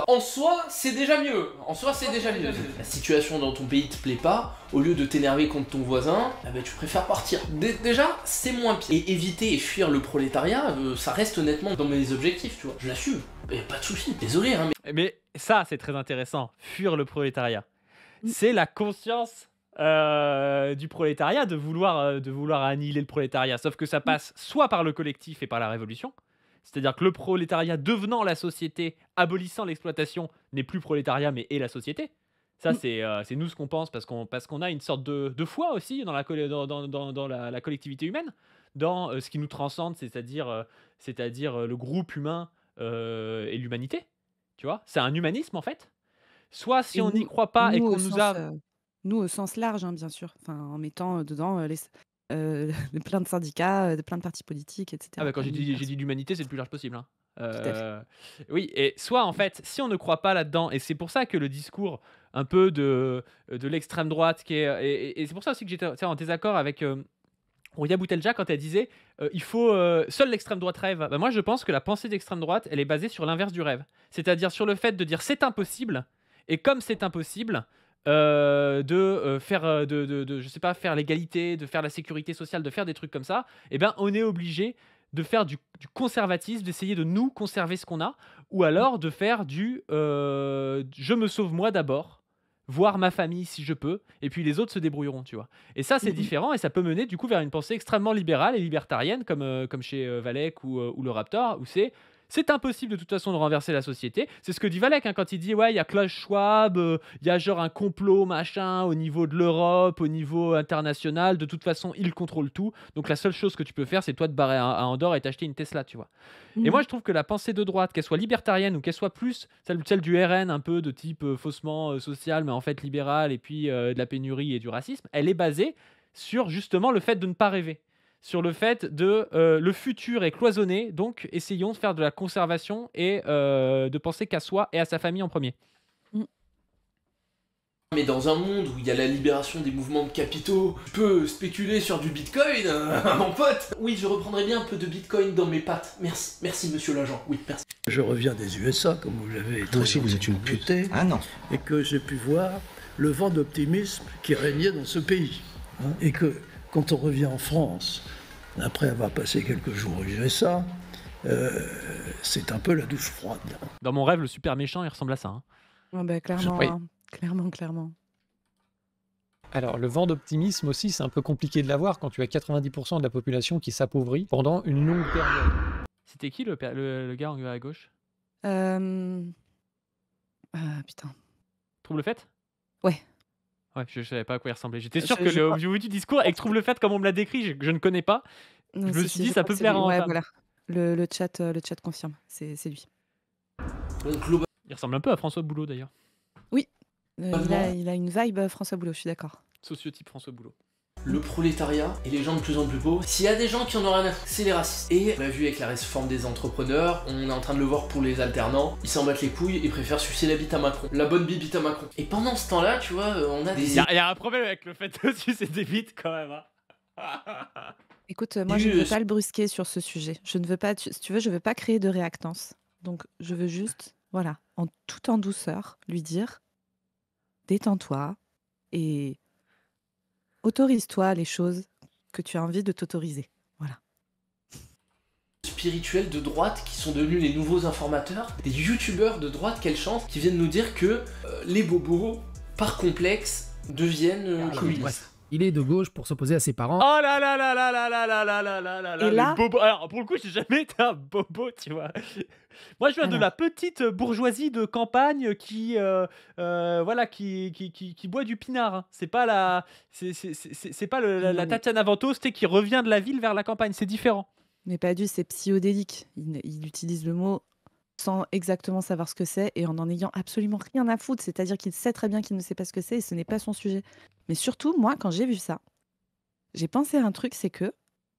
en soi, c'est déjà mieux. En soi, c'est déjà mieux. La situation dans ton pays te plaît pas, au lieu de t'énerver contre ton voisin, eh ben, tu préfères partir. Déjà, c'est moins pire. Et éviter et fuir le prolétariat, ça reste honnêtement dans mes objectifs, tu vois. Je l'assume. Et pas de soucis. Désolé, hein, mais Mais ça, c'est très intéressant. Fuir le prolétariat. Mm. C'est la conscience du prolétariat de vouloir annihiler le prolétariat. Sauf que ça passe soit par le collectif et par la révolution. C'est-à-dire que le prolétariat devenant la société, abolissant l'exploitation, n'est plus prolétariat mais est la société. Ça, Mm. c'est nous ce qu'on pense parce qu'on a une sorte de foi aussi dans la collectivité humaine, dans ce qui nous transcende, c'est-à-dire le groupe humain et l'humanité. Tu vois, c'est un humanisme en fait. Soit si Et on n'y croit pas et nous qu'on au nous sens, a... nous au sens large, hein, bien sûr. Enfin, en mettant dedans plein de syndicats, plein de partis politiques, etc. Ah bah quand quoi, j'ai nous, dit, perso. l'humanité, c'est le plus large possible, hein. Tout à fait. Oui, et soit en fait, si on ne croit pas là-dedans, et c'est pour ça que le discours un peu de l'extrême droite, qui est, et c'est pour ça aussi que j'étais en désaccord avec Rouya Boutelja quand elle disait il faut seule l'extrême droite rêve. Bah, moi je pense que la pensée d'extrême droite, elle est basée sur l'inverse du rêve, c'est-à-dire sur le fait de dire c'est impossible, et comme c'est impossible, de faire je sais pas, faire l'égalité, de faire la sécurité sociale, de faire des trucs comme ça, et ben on est obligé de faire du conservatisme, d'essayer de nous conserver ce qu'on a, ou alors de faire du je me sauve moi d'abord, voir ma famille si je peux, et puis les autres se débrouilleront, tu vois. Et ça, c'est Mhm. différent, et ça peut mener du coup vers une pensée extrêmement libérale et libertarienne, comme chez Valek ou le Raptor, où c'est impossible de toute façon de renverser la société. C'est ce que dit Valek hein, quand il dit ouais, il y a Klaus Schwab, il y a genre un complot machin au niveau de l'Europe, au niveau international. De toute façon, il contrôle tout. Donc la seule chose que tu peux faire, c'est toi de barrer à Andorre et t'acheter une Tesla, tu vois. Et moi, Mhm. je trouve que la pensée de droite, qu'elle soit libertarienne ou qu'elle soit plus celle du RN, un peu de type faussement social, mais en fait libéral, et puis de la pénurie et du racisme, elle est basée sur justement le fait de ne pas rêver. Sur le fait de le futur est cloisonné, donc essayons de faire de la conservation et de penser qu'à soi et à sa famille en premier. Mais dans un monde où il y a la libération des mouvements de capitaux, tu peux spéculer sur du bitcoin, mon pote. Oui, je reprendrai bien un peu de bitcoin dans mes pattes. Merci monsieur l'agent. Oui, merci. Je reviens des USA, comme vous l'avez Vous aussi, vous êtes une pute. discuté, Ah non. et que j'ai pu voir le vent d'optimisme qui régnait dans ce pays. Hein, et que quand on revient en France, après avoir passé quelques jours aux USA, c'est un peu la douche froide. Dans mon rêve, le super méchant, il ressemble à ça, hein. Ah bah, clairement, Oui. hein. Clairement. Alors, le vent d'optimisme aussi, c'est un peu compliqué de l'avoir quand tu as 90% de la population qui s'appauvrit pendant une longue période. C'était qui le gars à gauche? Putain. Trouve le fait? Ouais. Ouais, je savais pas à quoi il ressemblait. J'étais sûr que Je au crois- niveau du discours, et que Trouve le fait comme on me l'a décrit, je ne connais pas. Non, Je me si, suis si, dit, je ça crois peut que c'est plaire lui. à Ouais, Antoine. voilà. Le chat confirme. C'est lui. Donc globalement, Il ressemble un peu à François Boulot d'ailleurs. Il a une vibe François Boulot, je suis d'accord. Sociotype François Boulot. le prolétariat et les gens de plus en plus pauvres, s'il y a des gens qui en ont rien à foutre, c'est les racistes. Et on l'a vu avec la réforme des entrepreneurs, on est en train de le voir pour les alternants, ils s'en battent les couilles, ils préfèrent sucer la bite à Macron. La bonne bite à Macron. Et pendant ce temps-là, tu vois, on a des... Il y a un problème avec le fait de sucer des bites quand même, hein. Écoute, moi, je ne veux pas le brusquer sur ce sujet. Je ne veux pas, si tu veux, je veux pas créer de réactance. Donc, je veux juste, voilà, tout en douceur, lui dire, détends-toi, et autorise-toi les choses que tu as envie de t'autoriser. Voilà. Spirituels de droite qui sont devenus les nouveaux informateurs, des youtubeurs de droite, quelle chance, qui viennent nous dire que les bobos, par complexe, deviennent communistes. Bref. Il est de gauche pour s'opposer à ses parents. Oh là là là là là là là là là là là là, Et là- les bobos. Alors pour le coup, j'ai jamais été un bobo, tu vois. Moi, je viens de Alors. la petite bourgeoisie de campagne qui, voilà, qui boit du pinard, hein. C'est pas c'est pas la Non, mais- Tatiana Ventos, tu sais, qui revient de la ville vers la campagne. C'est différent. Mais pas du, c'est psychodélique. Il utilise le mot sans exactement savoir ce que c'est et en ayant absolument rien à foutre. C'est-à-dire qu'il sait très bien qu'il ne sait pas ce que c'est et ce n'est pas son sujet. Mais surtout, moi, quand j'ai vu ça, j'ai pensé à un truc, c'est que,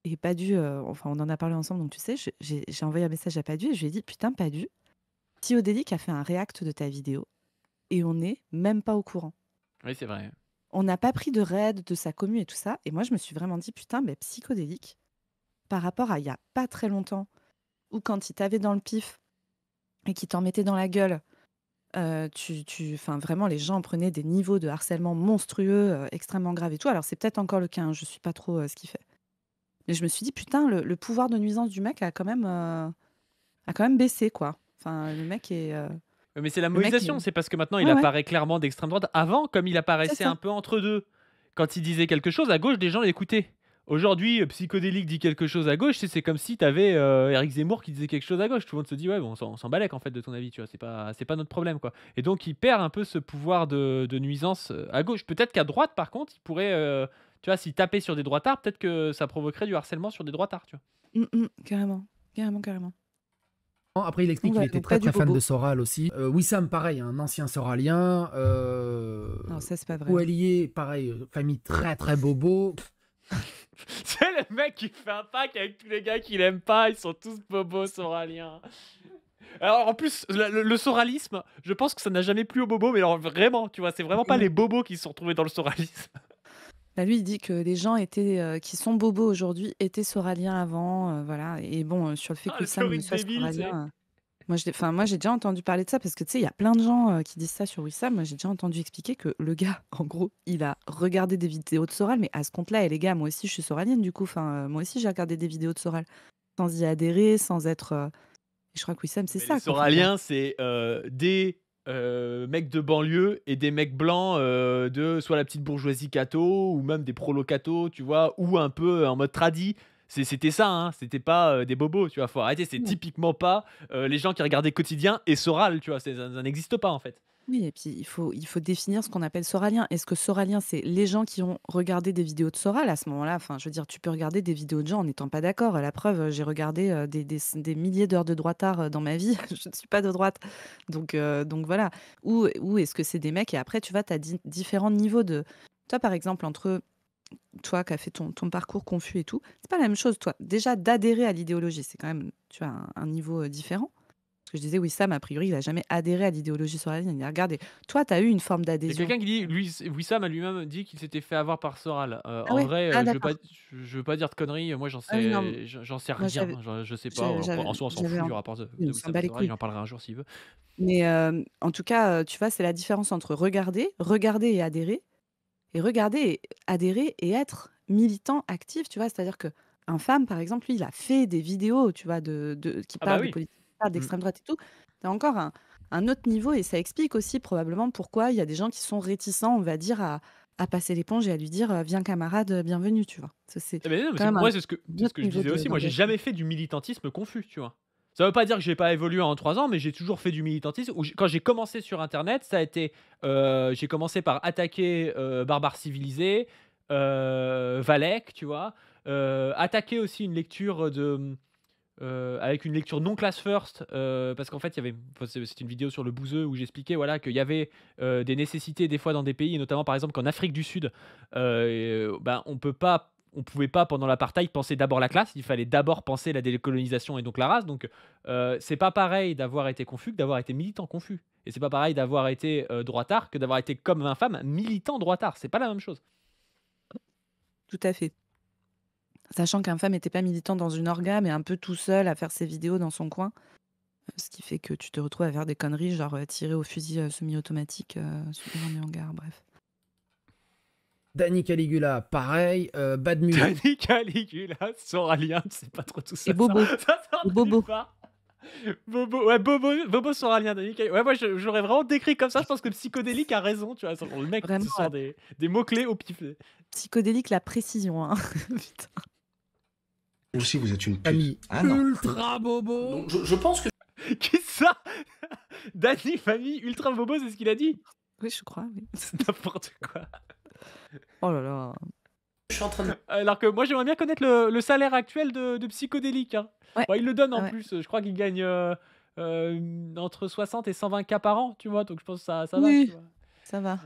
et Padu, enfin, on en a parlé ensemble, donc tu sais, j'ai envoyé un message à Padu et je lui ai dit, putain, Padu, psychodélique a fait un react de ta vidéo et on n'est même pas au courant. Oui, c'est vrai. On n'a pas pris de raid de sa commu et tout ça. Et moi, je me suis vraiment dit, putain, mais psychodélique, par rapport à il y a pas très longtemps, où quand il t'avait dans le pif et qu'il t'en mettait dans la gueule, enfin, vraiment, les gens prenaient des niveaux de harcèlement monstrueux, extrêmement graves et tout. Alors, c'est peut-être encore le cas, hein, je suis pas trop ce qu'il fait. Mais je me suis dit, putain, le pouvoir de nuisance du mec a quand même baissé, quoi. Enfin, le mec est. Mais c'est la Le mec, mobilisation, il- c'est parce que maintenant il Ouais, ouais. apparaît clairement d'extrême droite. Avant, comme il apparaissait C'est ça. un peu entre deux, quand il disait quelque chose à gauche, des gens l'écoutaient. Aujourd'hui, psychodélique dit quelque chose à gauche, c'est comme si t'avais Eric Zemmour qui disait quelque chose à gauche. Tout le monde se dit ouais, bon, on s'en balèque en fait de ton avis, tu vois, c'est pas notre problème quoi. Et donc il perd un peu ce pouvoir de nuisance à gauche. Peut-être qu'à droite, par contre, il pourrait, tu vois, s'il tapait sur des droitards, peut-être que ça provoquerait du harcèlement sur des droitards, tu vois. Carrément, carrément. Après, il explique Ouais, qu'il était donc pas très du fan bobo. de Soral aussi. Wissam, pareil, un ancien soralien. Non, ça, c'est pas vrai. Oualier, pareil, famille très très bobo. C'est le mec qui fait un pack avec tous les gars qu'il aime pas, ils sont tous bobos soraliens. Alors en plus, le soralisme, je pense que ça n'a jamais plu aux bobos, mais alors vraiment, tu vois, c'est vraiment pas les bobos qui se sont retrouvés dans le soralisme. Bah, lui, il dit que les gens qui sont bobos aujourd'hui étaient soraliens avant, voilà. Et bon, sur le fait Ah, que le Wissam ne théorie soit débile, c'est. soralien, moi, j'ai déjà entendu parler de ça parce que tu sais, il y a plein de gens qui disent ça sur Wissam. Moi, j'ai déjà entendu expliquer que le gars, en gros, il a regardé des vidéos de Soral, mais à ce compte-là, et les gars, moi aussi, je suis soralienne, du coup, enfin, moi aussi, j'ai regardé des vidéos de Soral sans y adhérer, sans être. Je crois que Wissam, c'est Mais ça. les quoi. soraliens, c'est des mecs de banlieue et des mecs blancs de soit la petite bourgeoisie catho ou même des prolos catho, tu vois, ou un peu en mode tradi. C'était ça, hein, c'était pas des bobos, tu vois, faut arrêter, c'est Ouais. typiquement pas les gens qui regardaient Quotidien et Soral, tu vois, ça n'existe pas en fait. Oui, et puis il faut définir ce qu'on appelle soralien. Est-ce que soralien, c'est les gens qui ont regardé des vidéos de Soral à ce moment-là? Enfin, je veux dire, tu peux regarder des vidéos de gens en n'étant pas d'accord. La preuve, j'ai regardé des milliers d'heures de droitard dans ma vie. Je ne suis pas de droite. Donc voilà. Ou est-ce que c'est des mecs et après, tu vois, tu as différents niveaux de. Toi, par exemple, entre toi qui as fait ton parcours confus et tout, c'est pas la même chose, toi. Déjà, d'adhérer à l'idéologie, c'est quand même, tu vois, un niveau différent. Parce que je disais, Wissam, a priori, il a jamais adhéré à l'idéologie soralienne. Il a regardé. Toi, tu as eu une forme Il y a d'adhésion. quelqu'un qui dit, Wissam a lui-même dit qu'il s'était fait avoir par Soral. Ah En ouais? vrai, Ah je veux pas, d'accord. je veux pas dire de conneries. Moi, Ah oui, non, j'en sais moi, rien. Je sais pas. En soi, on s'en j'avais fout du rapport de on s'en Wissam bat et les Soral. Il couilles. en parlera un jour s'il veut. Mais en tout cas, tu vois, c'est la différence entre regarder et adhérer, et regarder, et adhérer et être militant actif, tu vois. C'est-à-dire que un femme, par exemple, lui, il a fait des vidéos, tu vois, qui Ah bah parlent de oui. politique, qui parlent Mm. d'extrême droite et tout. C'est encore un autre niveau et ça explique aussi probablement pourquoi il y a des gens qui sont réticents, on va dire, à passer l'éponge et à lui dire viens camarade, bienvenue, tu vois. Ça, c'est Eh ben non, mais quand même un moi, c'est ce que autre je niveau disais aussi. Moi, j'ai d'engagement. jamais fait du militantisme confus, tu vois. Ça veut pas dire que j'ai pas évolué en 3 ans, mais j'ai toujours fait du militantisme. Quand j'ai commencé sur Internet, ça a été, j'ai commencé par attaquer Barbares Civilisés, Valek, tu vois, attaquer aussi une lecture avec une lecture non class first, parce qu'en fait, il y avait, enfin, c'était une vidéo sur le bouseux où j'expliquais voilà, qu'il y avait des nécessités des fois dans des pays, et notamment par exemple qu'en Afrique du Sud, ben, on pouvait pas pendant l'apartheid penser d'abord la classe, il fallait d'abord penser la décolonisation et donc la race. Donc c'est pas pareil d'avoir été confus que d'avoir été militant confus. Et c'est pas pareil d'avoir été droitard que d'avoir été comme infâme militant droitard. C'est pas la même chose. Tout à fait. Sachant qu'un femme n'était pas militant dans une orga, mais un peu tout seul à faire ses vidéos dans son coin. Ce qui fait que tu te retrouves à faire des conneries, genre tirer au fusil semi-automatique sous un hangar, bref. Danny Caligula, pareil. Bad Music. Danny Caligula, Soralien, c'est pas trop tout ça. Et Bobo. Ça sort Et de Bobo. nulle part. Bobo, ouais, Bobo Soralien, Danny Caligula. Ouais, moi j'aurais vraiment décrit comme ça. Je pense que Psychodélique a raison, tu vois. Le mec, Vraiment, ce sont des mots-clés au pif. Psychodélique, la précision. Hein. Putain. Vous aussi, vous êtes une pute. Famille Ah non. ultra bobo. Donc je pense que Qui ça? Danny, famille, ultra Bobo, c'est ce qu'il a dit? Oui, je crois. Oui. C'est n'importe quoi. Oh là là. je suis en train de... Alors que moi j'aimerais bien connaître le salaire actuel de Psychodélique. Hein. Ouais. Bon, il le donne en Ouais. plus. Je crois qu'il gagne entre 60 et 120 K par an, tu vois. Donc je pense que ça va. Oui. Tu vois. Ça va.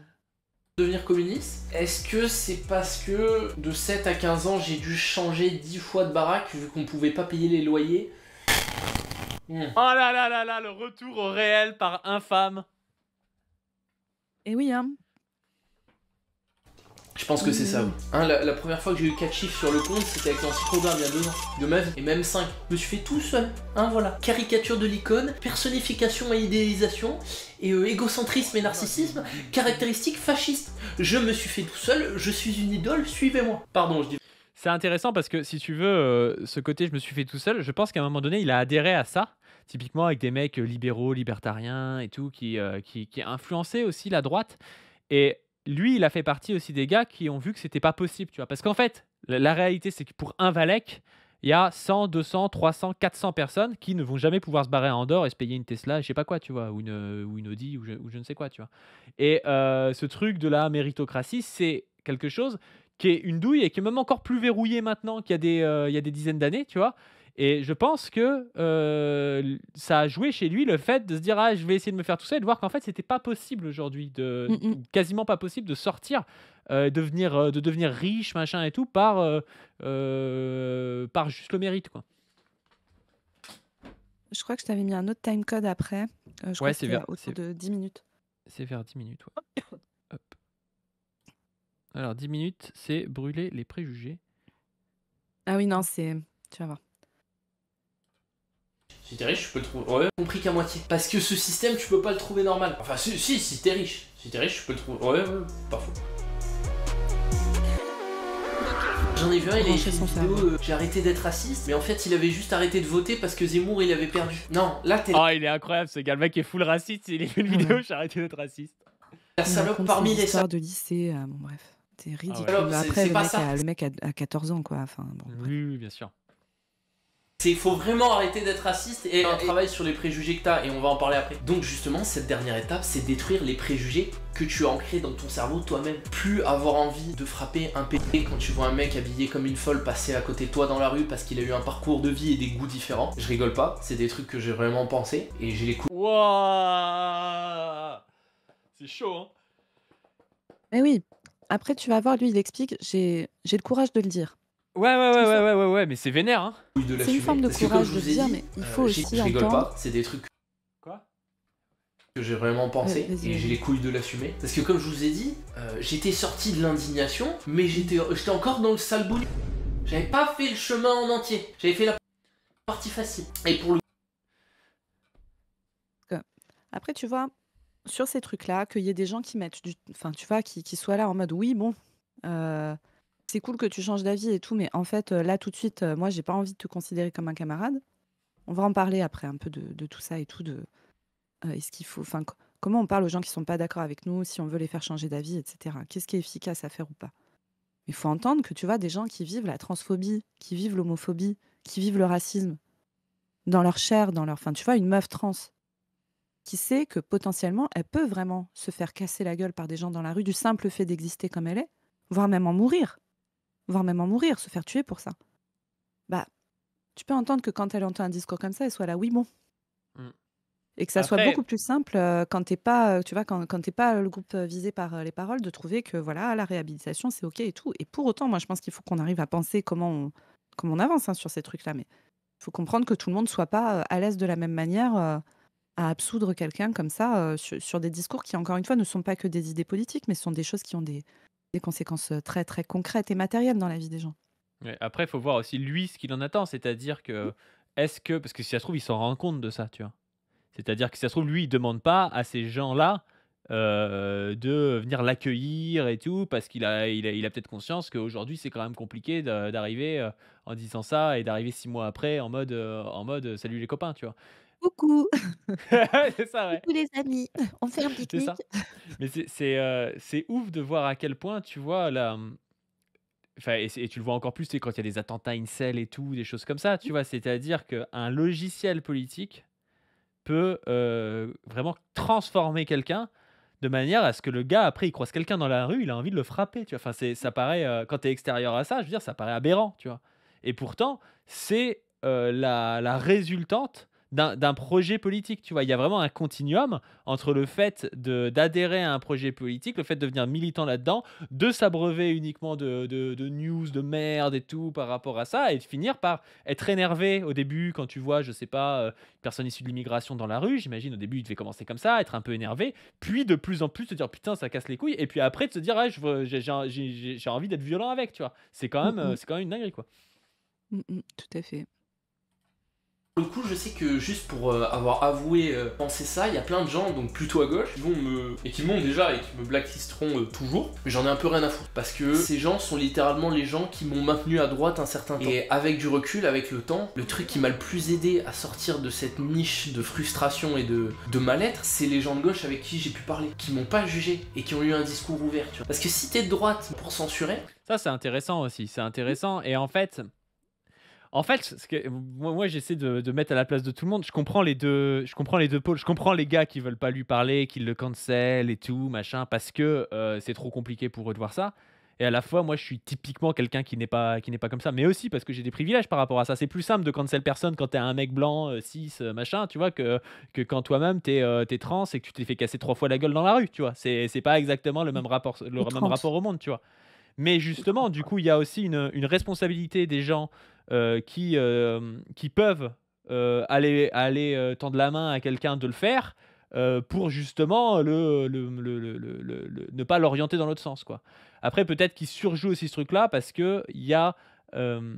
devenir communiste. Est-ce que c'est parce que de 7 à 15 ans, j'ai dû changer 10 fois de baraque vu qu'on pouvait pas payer les loyers? Oh là là là là, le retour au réel par infâme. Et oui, hein. Je pense que c'est ça. Oui. Hein, la première fois que j'ai eu 4 chiffres sur le compte, c'était avec l'encyclogramme il y a 2 ans. De ma vie. Et même 5. Je me suis fait tout seul. Hein, voilà. Caricature de l'icône, personnification et idéalisation, et égocentrisme et narcissisme, caractéristiques fascistes. Je me suis fait tout seul, je suis une idole, suivez-moi. Pardon, je dis... C'est intéressant parce que si tu veux, ce côté je me suis fait tout seul, je pense qu'à un moment donné, il a adhéré à ça. Typiquement avec des mecs libéraux, libertariens et tout, qui influençaient aussi la droite. Et lui, il a fait partie aussi des gars qui ont vu que c'était pas possible, tu vois. Parce qu'en fait, la réalité, c'est que pour un Valec, il y a 100, 200, 300, 400 personnes qui ne vont jamais pouvoir se barrer à Andorre et se payer une Tesla, je sais pas quoi, tu vois, ou une Audi, ou je ne sais quoi, tu vois. Et ce truc de la méritocratie, c'est quelque chose qui est une douille et qui est même encore plus verrouillé maintenant qu'il y a des dizaines d'années, tu vois. Et je pense que ça a joué chez lui le fait de se dire ah je vais essayer de me faire tout ça et de voir qu'en fait c'était pas possible aujourd'hui quasiment pas possible de sortir de devenir riche machin et tout par juste le mérite quoi. Je crois que je t'avais mis un autre timecode après. Je crois Ouais, que c'est c'était vers autour de 10 minutes. c'est vers 10 minutes. Ouais. Hop. Alors 10 minutes, c'est brûler les préjugés. Ah oui, non, c'est... Tu vas voir. Si t'es riche, tu peux le trouver. Ouais, compris qu'à moitié. Parce que ce système, tu peux pas le trouver normal. Enfin, si t'es riche. Si t'es riche, tu peux le trouver. Ouais, pas faux. J'en ai vu un, il a fait une vidéo, j'ai arrêté d'être raciste, mais en fait il avait juste arrêté de voter parce que Zemmour il avait perdu. Non, là t'es Oh il est incroyable ce gars, le mec est full raciste, il a fait une vidéo, j'ai arrêté d'être raciste. la salope parmi les histoires de lycée, bon bref, c'est ridicule. ouais. Après, c'est le mec a 14 ans quoi, enfin bon. Bref. Oui, bien sûr. Il faut vraiment arrêter d'être raciste et un travail sur les préjugés que t'as, et on va en parler après. Donc justement, cette dernière étape, c'est détruire les préjugés que tu as ancrés dans ton cerveau toi-même. Plus avoir envie de frapper un pété quand tu vois un mec habillé comme une folle passer à côté de toi dans la rue parce qu'il a eu un parcours de vie et des goûts différents. Je rigole pas, c'est des trucs que j'ai vraiment pensé et j'ai les coups. Wouah, c'est chaud hein. Mais oui, après tu vas voir, lui il explique, j'ai le courage de le dire. Ouais, mais c'est vénère hein. C'est une forme de courage de le dire, mais il faut aussi je rigole entendre... pas, c'est des trucs Quoi que j'ai vraiment pensé Vas-y, et j'ai les couilles de l'assumer. Parce que comme je vous ai dit, j'étais sorti de l'indignation, mais j'étais encore dans le sale boulot. J'avais pas fait le chemin en entier, j'avais fait la partie facile. Et pour le Après, tu vois, sur ces trucs-là, qu'il y ait des gens qui mettent Enfin, tu vois, qui soient là en mode, oui, bon, c'est cool que tu changes d'avis et tout, mais en fait, là, tout de suite, moi, j'ai pas envie de te considérer comme un camarade. On va en parler après un peu de tout ça et tout, est-ce qu'il faut... Enfin, comment on parle aux gens qui sont pas d'accord avec nous, si on veut les faire changer d'avis, etc. Qu'est-ce qui est efficace à faire ou pas? Il faut entendre que, tu vois, des gens qui vivent la transphobie, qui vivent l'homophobie, qui vivent le racisme, dans leur chair, dans leur... Enfin, tu vois, une meuf trans qui sait que potentiellement, elle peut vraiment se faire casser la gueule par des gens dans la rue du simple fait d'exister comme elle est, voire même en mourir, se faire tuer pour ça. Bah, tu peux entendre que quand elle entend un discours comme ça, elle soit là, oui, bon. Et que ça soit Après- beaucoup plus simple quand t'es pas, tu vois, quand t'es pas le groupe visé par les paroles, de trouver que voilà, la réhabilitation, c'est OK et tout. Et pour autant, moi, je pense qu'il faut qu'on arrive à penser comment on avance sur ces trucs-là. Mais il faut comprendre que tout le monde soit pas à l'aise de la même manière à absoudre quelqu'un comme ça sur des discours qui, encore une fois, ne sont pas que des idées politiques, mais sont des choses qui ont des conséquences très, très concrètes et matérielles dans la vie des gens. Ouais, après, il faut voir aussi lui ce qu'il en attend, c'est-à-dire que est-ce que parce que si ça se trouve il s'en rend compte de ça, tu vois. C'est-à-dire que si ça se trouve lui il demande pas à ces gens-là de venir l'accueillir et tout, parce qu'il a peut-être conscience qu'aujourd'hui, c'est quand même compliqué d'arriver en disant ça et d'arriver 6 mois après en mode salut les copains, tu vois. Coucou, C'est ça, ouais, coucou les amis, on fait un c'est ça. pique-nique. Mais c'est ouf de voir à quel point, tu vois, enfin, et tu le vois encore plus, tu sais, quand il y a des attentats incel et tout, des choses comme ça, tu vois. C'est-à-dire qu'un logiciel politique peut vraiment transformer quelqu'un de manière à ce que le gars, après, il croise quelqu'un dans la rue, il a envie de le frapper, tu vois. Enfin, ça paraît, quand tu es extérieur à ça, je veux dire, ça paraît aberrant, tu vois. Et pourtant, c'est la résultante d'un projet politique, tu vois. Il y a vraiment un continuum entre le fait d'adhérer à un projet politique, le fait de devenir militant là-dedans, de s'abreuver uniquement de news de merde et tout par rapport à ça, et de finir par être énervé au début quand tu vois, je sais pas, une personne issue de l'immigration dans la rue. J'imagine au début, il devait commencer comme ça, être un peu énervé, puis de plus en plus te dire putain, ça casse les couilles, et puis après de se dire ouais, j'ai envie d'être violent avec, tu vois. Mmh mh. C'est quand même une dinguerie, quoi. Tout à fait. Pour le coup, je sais que juste pour avoir avoué penser ça, il y a plein de gens, donc plutôt à gauche, qui m'ont déjà et qui me blacklisteront toujours, mais j'en ai un peu rien à foutre. Parce que ces gens sont littéralement les gens qui m'ont maintenu à droite un certain temps. Et avec du recul, avec le temps, le truc qui m'a le plus aidé à sortir de cette niche de frustration et de mal-être, c'est les gens de gauche avec qui j'ai pu parler, qui m'ont pas jugé et qui ont eu un discours ouvert, tu vois. Parce que si t'es de droite pour censurer... Ça, c'est intéressant aussi, c'est intéressant. Et en fait, moi j'essaie de mettre à la place de tout le monde. Je comprends les deux pôles. Je comprends les gars qui veulent pas lui parler, qui le cancel et tout, machin, parce que c'est trop compliqué pour eux de voir ça. Et à la fois, moi, je suis typiquement quelqu'un qui n'est pas comme ça, mais aussi parce que j'ai des privilèges par rapport à ça. C'est plus simple de cancel personne quand t'es un mec blanc, cis, machin, tu vois, que quand toi-même t'es trans et que tu t'es fait casser 3 fois la gueule dans la rue, tu vois. C'est pas exactement le même rapport, le Ou même 30. rapport au monde, tu vois. Mais justement, du coup, il y a aussi une responsabilité des gens qui peuvent tendre la main à quelqu'un de le faire pour justement ne pas l'orienter dans l'autre sens, quoi. Après, peut-être qu'il surjoue aussi ce truc-là parce que il y a. euh,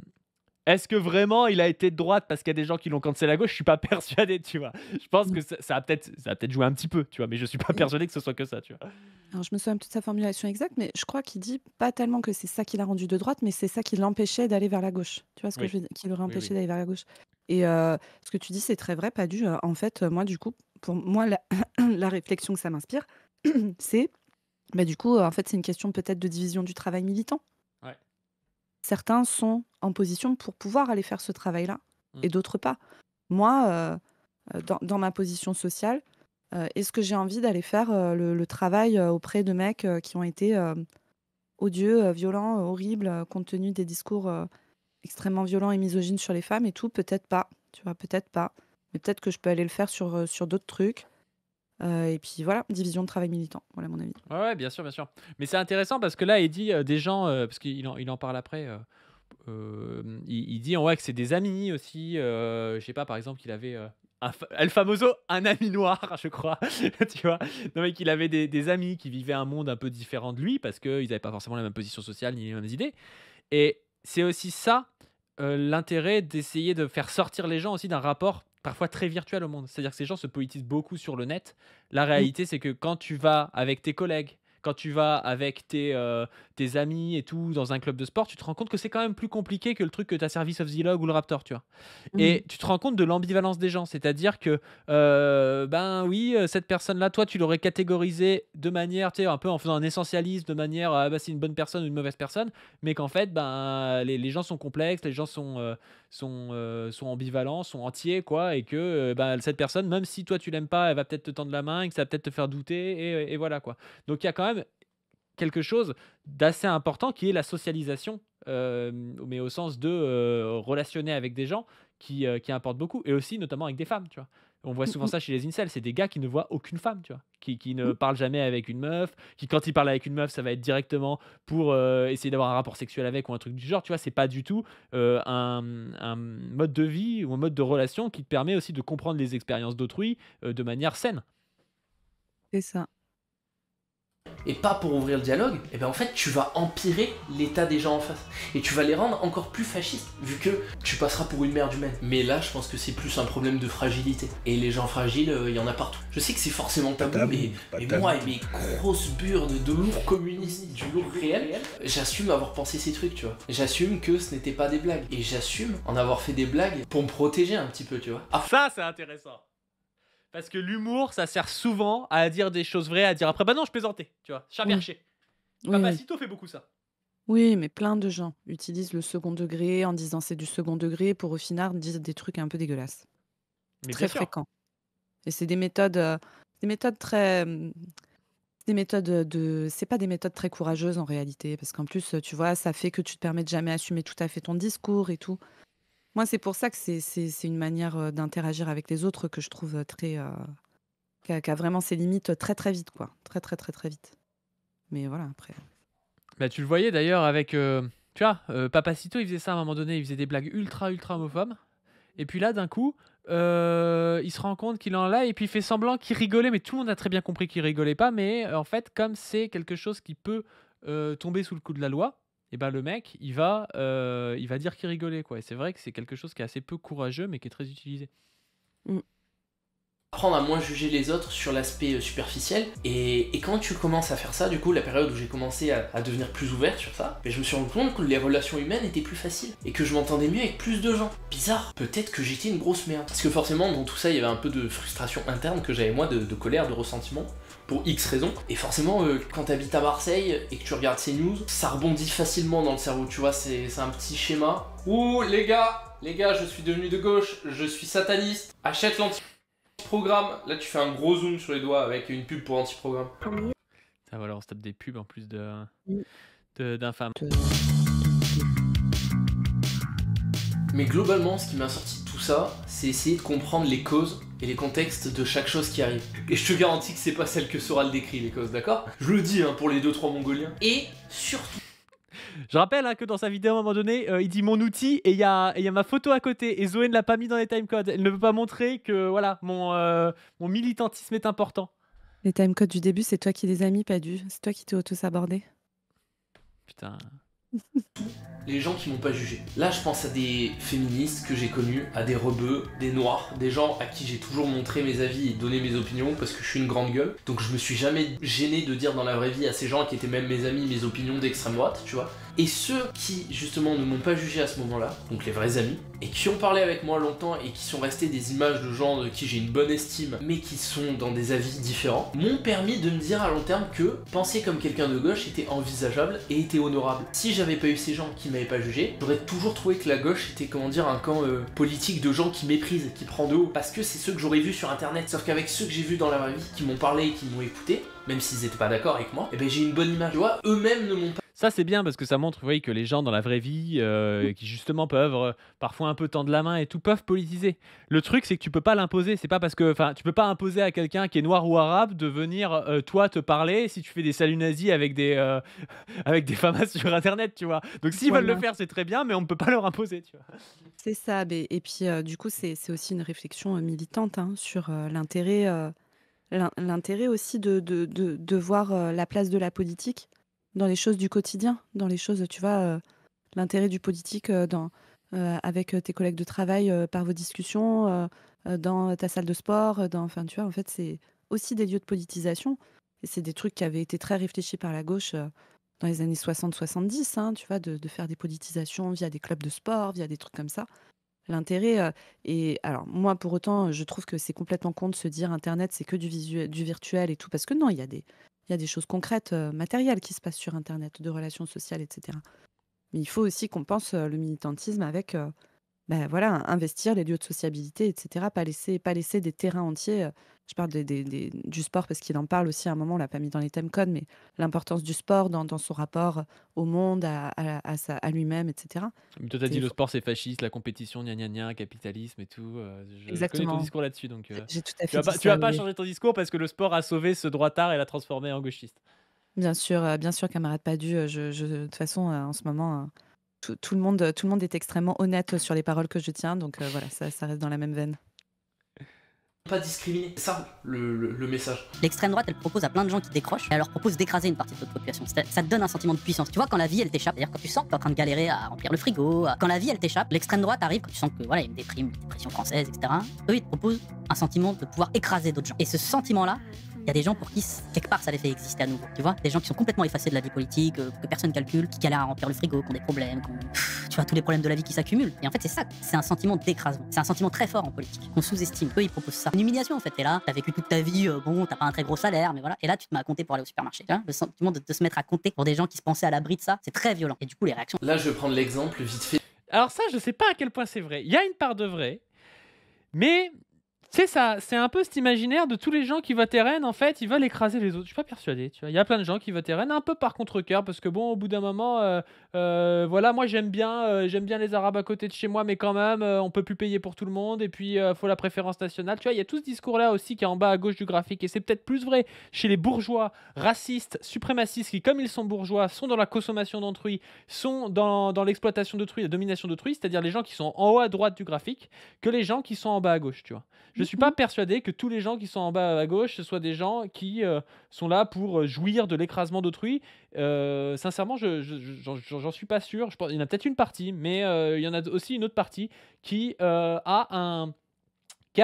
Est-ce que vraiment il a été de droite parce qu'il y a des gens qui l'ont cancel à gauche? Je suis pas persuadé, tu vois. Je pense Mmh. que ça a peut-être joué un petit peu, tu vois, mais je suis pas Et persuadé que ce soit que ça, tu vois. alors je me souviens plus de sa formulation exacte, mais je crois qu'il dit pas tellement que c'est ça qui l'a rendu de droite, mais c'est ça qui l'empêchait d'aller vers la gauche. Tu vois ce que Oui, je veux dire? Qui l'aurait oui, empêché oui. d'aller vers la gauche. Et ce que tu dis, c'est très vrai, pas du. En fait, moi, du coup, pour moi, la la réflexion que ça m'inspire, c'est, bah, du coup, en fait, c'est une question peut-être de division du travail militant. Ouais. Certains sont en position pour pouvoir aller faire ce travail-là Mm. et d'autres pas. Moi, dans ma position sociale, est-ce que j'ai envie d'aller faire, le travail, auprès de mecs, qui ont été, odieux, violents, horribles, compte tenu des discours, extrêmement violents et misogynes sur les femmes et tout? Peut-être pas, tu vois? Peut-être pas. Mais peut-être que je peux aller le faire sur d'autres trucs, et puis voilà, division de travail militant, voilà mon avis. Ouais, ouais, bien sûr, bien sûr. Mais c'est intéressant parce que là, il dit des gens, parce qu'il en parle après, il dit ouais, que c'est des amis aussi. Je sais pas, par exemple, qu'il avait El Famoso, un ami noir, je crois. Tu vois? Non, mais qu'il avait des amis qui vivaient un monde un peu différent de lui parce qu'ils n'avaient pas forcément la même position sociale ni les mêmes idées. Et c'est aussi ça, l'intérêt d'essayer de faire sortir les gens aussi d'un rapport parfois très virtuel au monde. C'est-à-dire que ces gens se politisent beaucoup sur le net. La Mmh. réalité, c'est que quand tu vas avec tes collègues, quand tu vas avec tes amis et tout dans un club de sport, tu te rends compte que c'est quand même plus compliqué que le truc que tu as Service of the Log ou le Raptor, tu vois? Mmh. Et tu te rends compte de l'ambivalence des gens. C'est-à-dire que, ben oui, cette personne-là, toi, tu l'aurais catégorisée de manière, tu sais, un peu en faisant un essentialisme, de manière, ah bah, c'est une bonne personne ou une mauvaise personne, mais qu'en fait, ben, les gens sont complexes, les gens sont ambivalents, sont entiers, quoi, et que ben, cette personne, même si toi, tu l'aimes pas, elle va peut-être te tendre la main, et que ça va peut-être te faire douter, et voilà, quoi. Donc, il y a quand même quelque chose d'assez important qui est la socialisation, mais au sens de relationner avec des gens qui importe beaucoup, et aussi notamment avec des femmes, tu vois. On voit Mmh souvent mh. ça chez les incels, c'est des gars qui ne voient aucune femme, tu vois, qui ne Mmh. parlent jamais avec une meuf, qui quand ils parlent avec une meuf, ça va être directement pour essayer d'avoir un rapport sexuel avec ou un truc du genre, tu vois. C'est pas du tout un mode de vie ou un mode de relation qui te permet aussi de comprendre les expériences d'autrui de manière saine. C'est ça. et pas pour ouvrir le dialogue, et ben en fait tu vas empirer l'état des gens en face. Et tu vas les rendre encore plus fascistes, vu que tu passeras pour une merde humaine. Mais là, je pense que c'est plus un problème de fragilité. Et les gens fragiles, il y en a partout. Je sais que c'est forcément tabou, mais moi et mes grosses burnes de lourds communistes, du lourd réel, j'assume avoir pensé ces trucs, tu vois. J'assume que ce n'était pas des blagues. Et j'assume en avoir fait des blagues pour me protéger un petit peu, tu vois. Ah, ça, c'est intéressant. Parce que l'humour, ça sert souvent à dire des choses vraies, à dire après, bah non, je plaisantais, tu vois. Chat Oui. perché. Oui, Papacito fait beaucoup ça. oui, mais plein de gens utilisent le second degré en disant c'est du second degré pour au final dire des trucs un peu dégueulasses. Mais Très bien sûr. fréquent. Et c'est des méthodes très. Des méthodes c'est pas des méthodes très courageuses en réalité, parce qu'en plus, tu vois, ça fait que tu te permets de jamais assumer tout à fait ton discours et tout. Moi, c'est pour ça que c'est une manière d'interagir avec les autres que je trouve très. Qui a vraiment ses limites très très vite, quoi. Très très très très vite. Mais voilà, après. Bah, tu le voyais d'ailleurs avec. Tu vois, Papacito, il faisait ça à un moment donné, il faisait des blagues ultra ultra homophobes. Et puis là, d'un coup, il se rend compte qu'il en a et puis il fait semblant qu'il rigolait, mais tout le monde a très bien compris qu'il rigolait pas. Mais en fait, comme c'est quelque chose qui peut tomber sous le coup de la loi, et ben le mec, il va dire qu'il rigolait, quoi. Et c'est vrai que c'est quelque chose qui est assez peu courageux, mais qui est très utilisé. Mm. Apprendre à moins juger les autres sur l'aspect superficiel, et quand tu commences à faire ça, du coup la période où j'ai commencé à devenir plus ouvert sur ça, je me suis rendu compte que les relations humaines étaient plus faciles et que je m'entendais mieux avec plus de gens. Bizarre, peut-être que j'étais une grosse merde, parce que forcément dans tout ça il y avait un peu de frustration interne que j'avais moi, de colère, de ressentiment pour X raisons, et forcément quand t'habites à Marseille et que tu regardes ces news, ça rebondit facilement dans le cerveau, tu vois, c'est un petit schéma. Ouh les gars, je suis devenu de gauche, je suis sataniste, achète l'anti-programme. Là tu fais un gros zoom sur les doigts avec une pub pour anti-programme. Ça, voilà, on se tape des pubs en plus Mm. d'infâmes. Mais globalement, ce qui m'a sorti de tout ça, c'est essayer de comprendre les causes et les contextes de chaque chose qui arrive. Et je te garantis que c'est pas celle que Soral décrit, les causes, d'accord? Je le dis pour les 2-3 mongoliens. Et surtout, Je rappelle que dans sa vidéo, à un moment donné, il dit mon outil et il y a ma photo à côté. Et Zoé ne l'a pas mis dans les timecodes. Elle ne veut pas montrer que voilà, mon militantisme est important. Les timecodes du début, c'est toi qui les as mis, pas du. C'est toi qui t'es auto-sabordé. Putain. les gens qui m'ont pas jugé. Là, je pense à des féministes que j'ai connus, à des rebeux, des noirs, des gens à qui j'ai toujours montré mes avis et donné mes opinions parce que je suis une grande gueule. Donc je me suis jamais gêné de dire dans la vraie vie à ces gens qui étaient même mes amis mes opinions d'extrême droite, tu vois. Et ceux qui justement ne m'ont pas jugé à ce moment-là, donc les vrais amis, et qui ont parlé avec moi longtemps et qui sont restés des images de gens de qui j'ai une bonne estime, mais qui sont dans des avis différents, m'ont permis de me dire à long terme que penser comme quelqu'un de gauche était envisageable et était honorable. Si j'avais pas eu ces gens qui m'avaient pas jugé, j'aurais toujours trouvé que la gauche était, comment dire, un camp politique de gens qui méprisent, qui prend de haut, parce que c'est ceux que j'aurais vus sur internet. Sauf qu'avec ceux que j'ai vus dans la vraie vie, qui m'ont parlé et qui m'ont écouté, même s'ils étaient pas d'accord avec moi, et ben j'ai une bonne image. Tu vois, eux-mêmes ne m'ont pas. Ça, c'est bien parce que ça montre, vous voyez, que les gens dans la vraie vie, qui justement peuvent parfois un peu tendre la main et tout, peuvent politiser. Le truc, c'est que tu peux pas l'imposer. C'est pas parce que, enfin, tu peux pas imposer à quelqu'un qui est noir ou arabe de venir, toi, te parler si tu fais des saluts nazis avec des famas sur Internet, tu vois. Donc, s'ils veulent le Voilà. faire, c'est très bien, mais on ne peut pas leur imposer, tu vois. C'est ça. Et puis, du coup, c'est aussi une réflexion militante hein, sur l'intérêt aussi de voir la place de la politique dans les choses du quotidien, dans les choses, tu vois, l'intérêt du politique avec tes collègues de travail par vos discussions, dans ta salle de sport, enfin, tu vois, en fait, c'est aussi des lieux de politisation. Et c'est des trucs qui avaient été très réfléchis par la gauche dans les années 60-70, hein, tu vois, de faire des politisations via des clubs de sport, via des trucs comme ça. L'intérêt, et alors moi pour autant, je trouve que c'est complètement con de se dire internet c'est que du virtuel et tout, parce que non, il y a des choses concrètes, matérielles qui se passent sur internet, de relations sociales, etc. Mais il faut aussi qu'on pense le militantisme avec, voilà, investir les lieux de sociabilité, etc. Pas laisser des terrains entiers. Je parle du sport parce qu'il en parle aussi à un moment, on l'a pas mis dans les thèmes codes, mais l'importance du sport dans son rapport au monde, à lui-même, etc. Mais toi, t'as dit C'est le faut- sport, c'est fasciste, la compétition, gna gna gna, capitalisme et tout. Je connais ton Exactement. discours là-dessus, donc J'ai tout à tu fait vas dit pas, tu ça, vas pas oui. changer ton discours parce que le sport a sauvé ce droitard et l'a transformé en gauchiste. Bien sûr, camarade Padu. De toute façon, en ce moment, tout le monde est extrêmement honnête sur les paroles que je tiens, donc voilà, ça reste dans la même veine. pas discriminer. C'est ça le message. L'extrême droite, elle propose à plein de gens qui décrochent, et elle leur propose d'écraser une partie de votre population. Ça te donne un sentiment de puissance. Tu vois, quand la vie, elle t'échappe, c'est-à-dire quand tu sens que t'es en train de galérer à remplir le frigo, quand la vie, elle t'échappe, l'extrême droite arrive, quand tu sens que voilà, il y a une dépression française, etc. Eux, ils te proposent un sentiment de pouvoir écraser d'autres gens. Et ce sentiment-là, il y a des gens pour qui, quelque part, ça les fait exister à nouveau. Tu vois, des gens qui sont complètement effacés de la vie politique, que personne calcule, qui galèrent à remplir le frigo, qui ont des problèmes, tu vois, tous les problèmes de la vie qui s'accumulent. Et en fait, c'est ça, c'est un sentiment d'écrasement. C'est un sentiment très fort en politique, qu'on sous-estime. Eux, ils proposent ça. Une humiliation, en fait. T'es là, t'as vécu toute ta vie, bon, t'as pas un très gros salaire, mais voilà. Et là, tu te mets à compter pour aller au supermarché. Tu vois, le sentiment de se mettre à compter pour des gens qui se pensaient à l'abri de ça, c'est très violent. Et du coup, les réactions. Là, je vais prendre l'exemple vite fait. Alors ça, je sais pas à quel point c'est vrai. Il y a une part de vrai, mais tu sais, ça, c'est un peu cet imaginaire de tous les gens qui votent RN, en fait, ils veulent écraser les autres. Je suis pas persuadé, tu vois. Il y a plein de gens qui votent RN un peu par contre-cœur, parce que bon, au bout d'un moment, voilà, moi j'aime bien les Arabes à côté de chez moi, mais quand même, on peut plus payer pour tout le monde, et puis faut la préférence nationale. Tu vois, il y a tout ce discours-là aussi qui est en bas à gauche du graphique, et c'est peut-être plus vrai chez les bourgeois, racistes, suprémacistes, qui, comme ils sont bourgeois, sont dans la consommation d'autrui, sont dans l'exploitation d'autrui, la domination d'autrui, c'est-à-dire les gens qui sont en haut à droite du graphique, que les gens qui sont en bas à gauche, tu vois. Je suis pas persuadé que tous les gens qui sont en bas à gauche, ce soient des gens qui sont là pour jouir de l'écrasement d'autrui. Sincèrement, j'en suis pas sûr. Il y en a peut-être une partie, mais il y en a aussi une autre partie qui a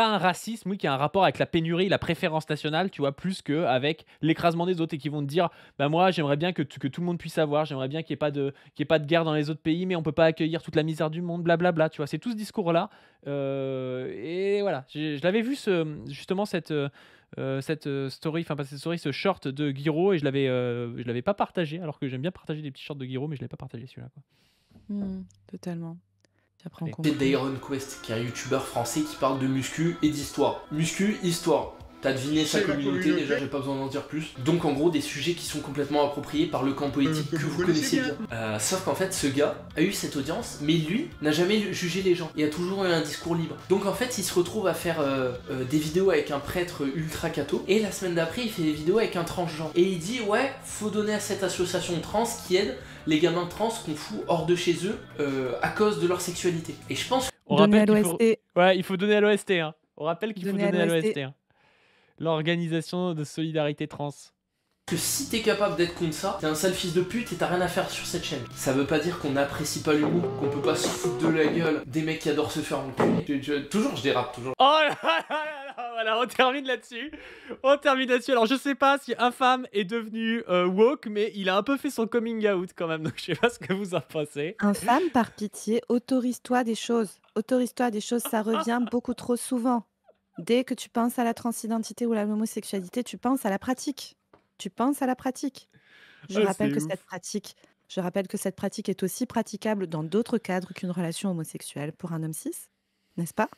un racisme, oui, qui a un rapport avec la pénurie, la préférence nationale, tu vois, plus qu'avec l'écrasement des autres, et qui vont te dire, bah moi j'aimerais bien que tout le monde puisse avoir, j'aimerais bien qu'il n'y ait pas de guerre dans les autres pays, mais on peut pas accueillir toute la misère du monde, blablabla, tu vois, c'est tout ce discours-là. Et voilà, je l'avais vu justement cette story, enfin pas cette story, ce short de Guiraud, et je l'avais pas partagé, alors que j'aime bien partager des petits shorts de Guiraud, mais je l'avais pas partagé celui-là, quoi. Totalement. Après, on C'est comprend. Dairon Quest, qui est un youtubeur français qui parle de muscu et d'histoire. Muscu, histoire. T'as deviné sa C'est la communauté, communauté. déjà j'ai pas besoin d'en dire plus. Donc en gros des sujets qui sont complètement appropriés par le camp politique que vous connaissez bien. Sauf qu'en fait ce gars a eu cette audience, mais lui n'a jamais jugé les gens et a toujours eu un discours libre. Donc en fait il se retrouve à faire des vidéos avec un prêtre ultra catho, et la semaine d'après il fait des vidéos avec un transgenre. Et il dit ouais, faut donner à cette association trans qui aide les gamins trans qu'on fout hors de chez eux à cause de leur sexualité. Et je pense On Donner à rappelle qu'il l'OST. Ouais, il faut donner à l'OST. Hein. On rappelle qu'il faut Donner à donner à l'OST. l'OST. Hein. L'organisation de solidarité trans. que si t'es capable d'être contre ça, t'es un sale fils de pute et t'as rien à faire sur cette chaîne. Ça veut pas dire qu'on n'apprécie pas l'humour, qu'on peut pas se foutre de la gueule des mecs qui adorent se faire enculer. Toujours je dérape, toujours. Oh là là là là, voilà, on termine là-dessus. Alors je sais pas si Infâme est devenu woke, mais il a un peu fait son coming out quand même, donc je sais pas ce que vous en pensez. Infâme, par pitié, autorise-toi des choses. Autorise-toi des choses, ça revient beaucoup trop souvent. Dès que tu penses à la transidentité ou à l'homosexualité, tu penses à la pratique. Tu penses à la pratique. Je Ah, rappelle c'est que ouf. cette pratique est aussi praticable dans d'autres cadres qu'une relation homosexuelle pour un homme cis, n'est-ce pas?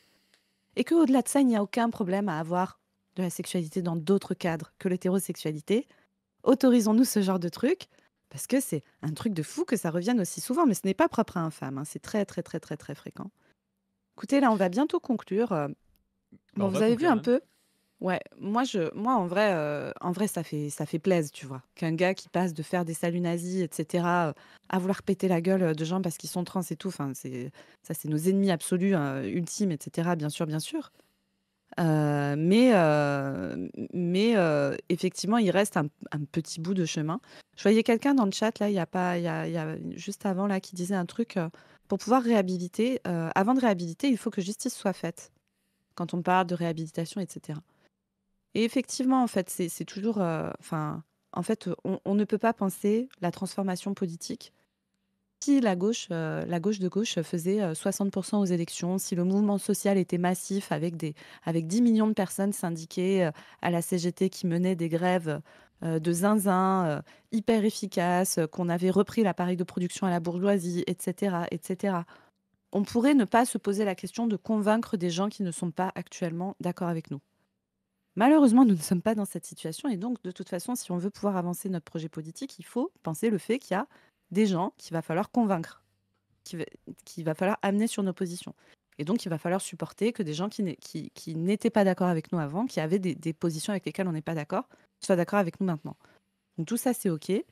Et qu'au-delà de ça, il n'y a aucun problème à avoir de la sexualité dans d'autres cadres que l'hétérosexualité. Autorisons-nous ce genre de truc, parce que c'est un truc de fou que ça revienne aussi souvent, mais ce n'est pas propre à un femme, hein, c'est très, très, très, très, très fréquent. Écoutez, là, on va bientôt conclure. Bah, Bon, on vous va avez vu conclure un même. peu? Ouais, moi en vrai, ça fait plaisir, tu vois, qu'un gars qui passe de faire des saluts nazis, etc., à vouloir péter la gueule de gens parce qu'ils sont trans et tout. Enfin, c'est nos ennemis absolus, ultimes, etc. Bien sûr, bien sûr. Effectivement, il reste un petit bout de chemin. Je voyais quelqu'un dans le chat là, il y a juste avant là, qui disait un truc pour pouvoir réhabiliter. Avant de réhabiliter, il faut que justice soit faite. Quand on parle de réhabilitation, etc. Et effectivement, en fait, c'est toujours. En fait, on ne peut pas penser la transformation politique si la gauche de gauche faisait 60% aux élections, si le mouvement social était massif avec 10 millions de personnes syndiquées à la CGT qui menaient des grèves de zinzin hyper efficaces, qu'on avait repris l'appareil de production à la bourgeoisie, etc., etc. On pourrait ne pas se poser la question de convaincre des gens qui ne sont pas actuellement d'accord avec nous. Malheureusement, nous ne sommes pas dans cette situation et donc, de toute façon, si on veut pouvoir avancer notre projet politique, il faut penser le fait qu'il y a des gens qu'il va falloir convaincre, qu'il va falloir amener sur nos positions. Et donc, il va falloir supporter que des gens qui n'étaient pas d'accord avec nous avant, qui avaient des positions avec lesquelles on n'est pas d'accord, soient d'accord avec nous maintenant. Donc, tout ça, c'est OK. Et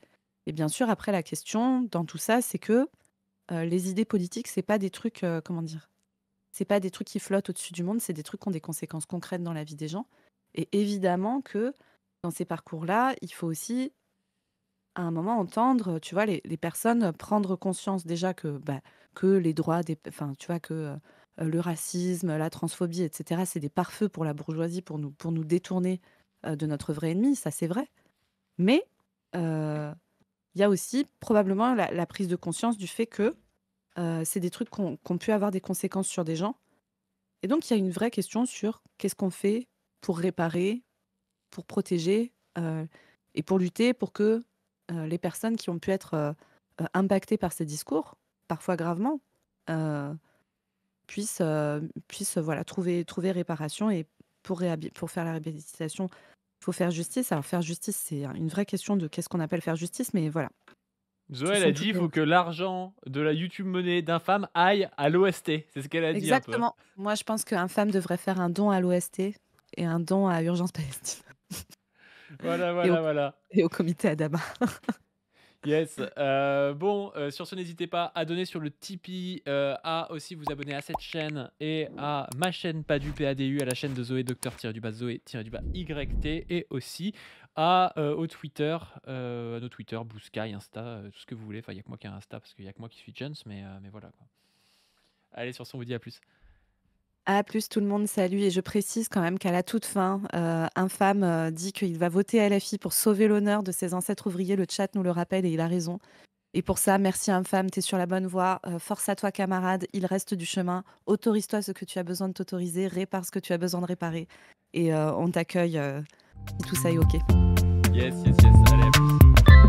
bien sûr, après, la question dans tout ça, c'est que les idées politiques, c'est pas des trucs, comment dire, c'est pas des trucs qui flottent au-dessus du monde, c'est des trucs qui ont des conséquences concrètes dans la vie des gens. Et évidemment que dans ces parcours-là, il faut aussi à un moment entendre, tu vois, les personnes prendre conscience déjà que les droits enfin, tu vois, que le racisme, la transphobie, etc., c'est des pare-feux pour la bourgeoisie, pour nous détourner de notre vrai ennemi, ça c'est vrai. Mais il y a aussi probablement la prise de conscience du fait que c'est des trucs qui ont pu avoir des conséquences sur des gens. Et donc, il y a une vraie question sur qu'est-ce qu'on fait pour réparer, pour protéger et pour lutter pour que les personnes qui ont pu être impactées par ces discours, parfois gravement, puissent voilà, trouver réparation. Et pour faire la réhabilitation, il faut faire justice. Alors, faire justice, c'est une vraie question de qu'est-ce qu'on appelle faire justice, mais voilà. Zoé, elle a dit il faut que l'argent de la YouTube monnaie d'Infâme aille à l'OST. C'est ce qu'elle a dit un peu. Exactement. Moi, je pense qu'Infâme devrait faire un don à l'OST et un don à Urgence Palestine. Voilà. Et au comité Adama. Yes. Sur ce, n'hésitez pas à donner sur le Tipeee, à aussi vous abonner à cette chaîne et à ma chaîne Padu PADU, à la chaîne de Zoé Docteur-Zoé-YT et aussi au Twitter, à nos Twitter, Blue Sky, Insta, tout ce que vous voulez. Enfin, il n'y a que moi qui ai un Insta parce qu'il n'y a que moi qui suis Jones, mais voilà quoi. Allez, sur ce, on vous dit à plus. À plus tout le monde, salut. Et je précise quand même qu'à la toute fin, Infâme dit qu'il va voter LFI pour sauver l'honneur de ses ancêtres ouvriers. Le chat nous le rappelle et il a raison. Et pour ça, merci Infâme, t'es sur la bonne voie. Force à toi camarade, il reste du chemin. Autorise-toi ce que tu as besoin de t'autoriser, répare ce que tu as besoin de réparer. Et on t'accueille si tout ça est OK. Yes, allez, à plus.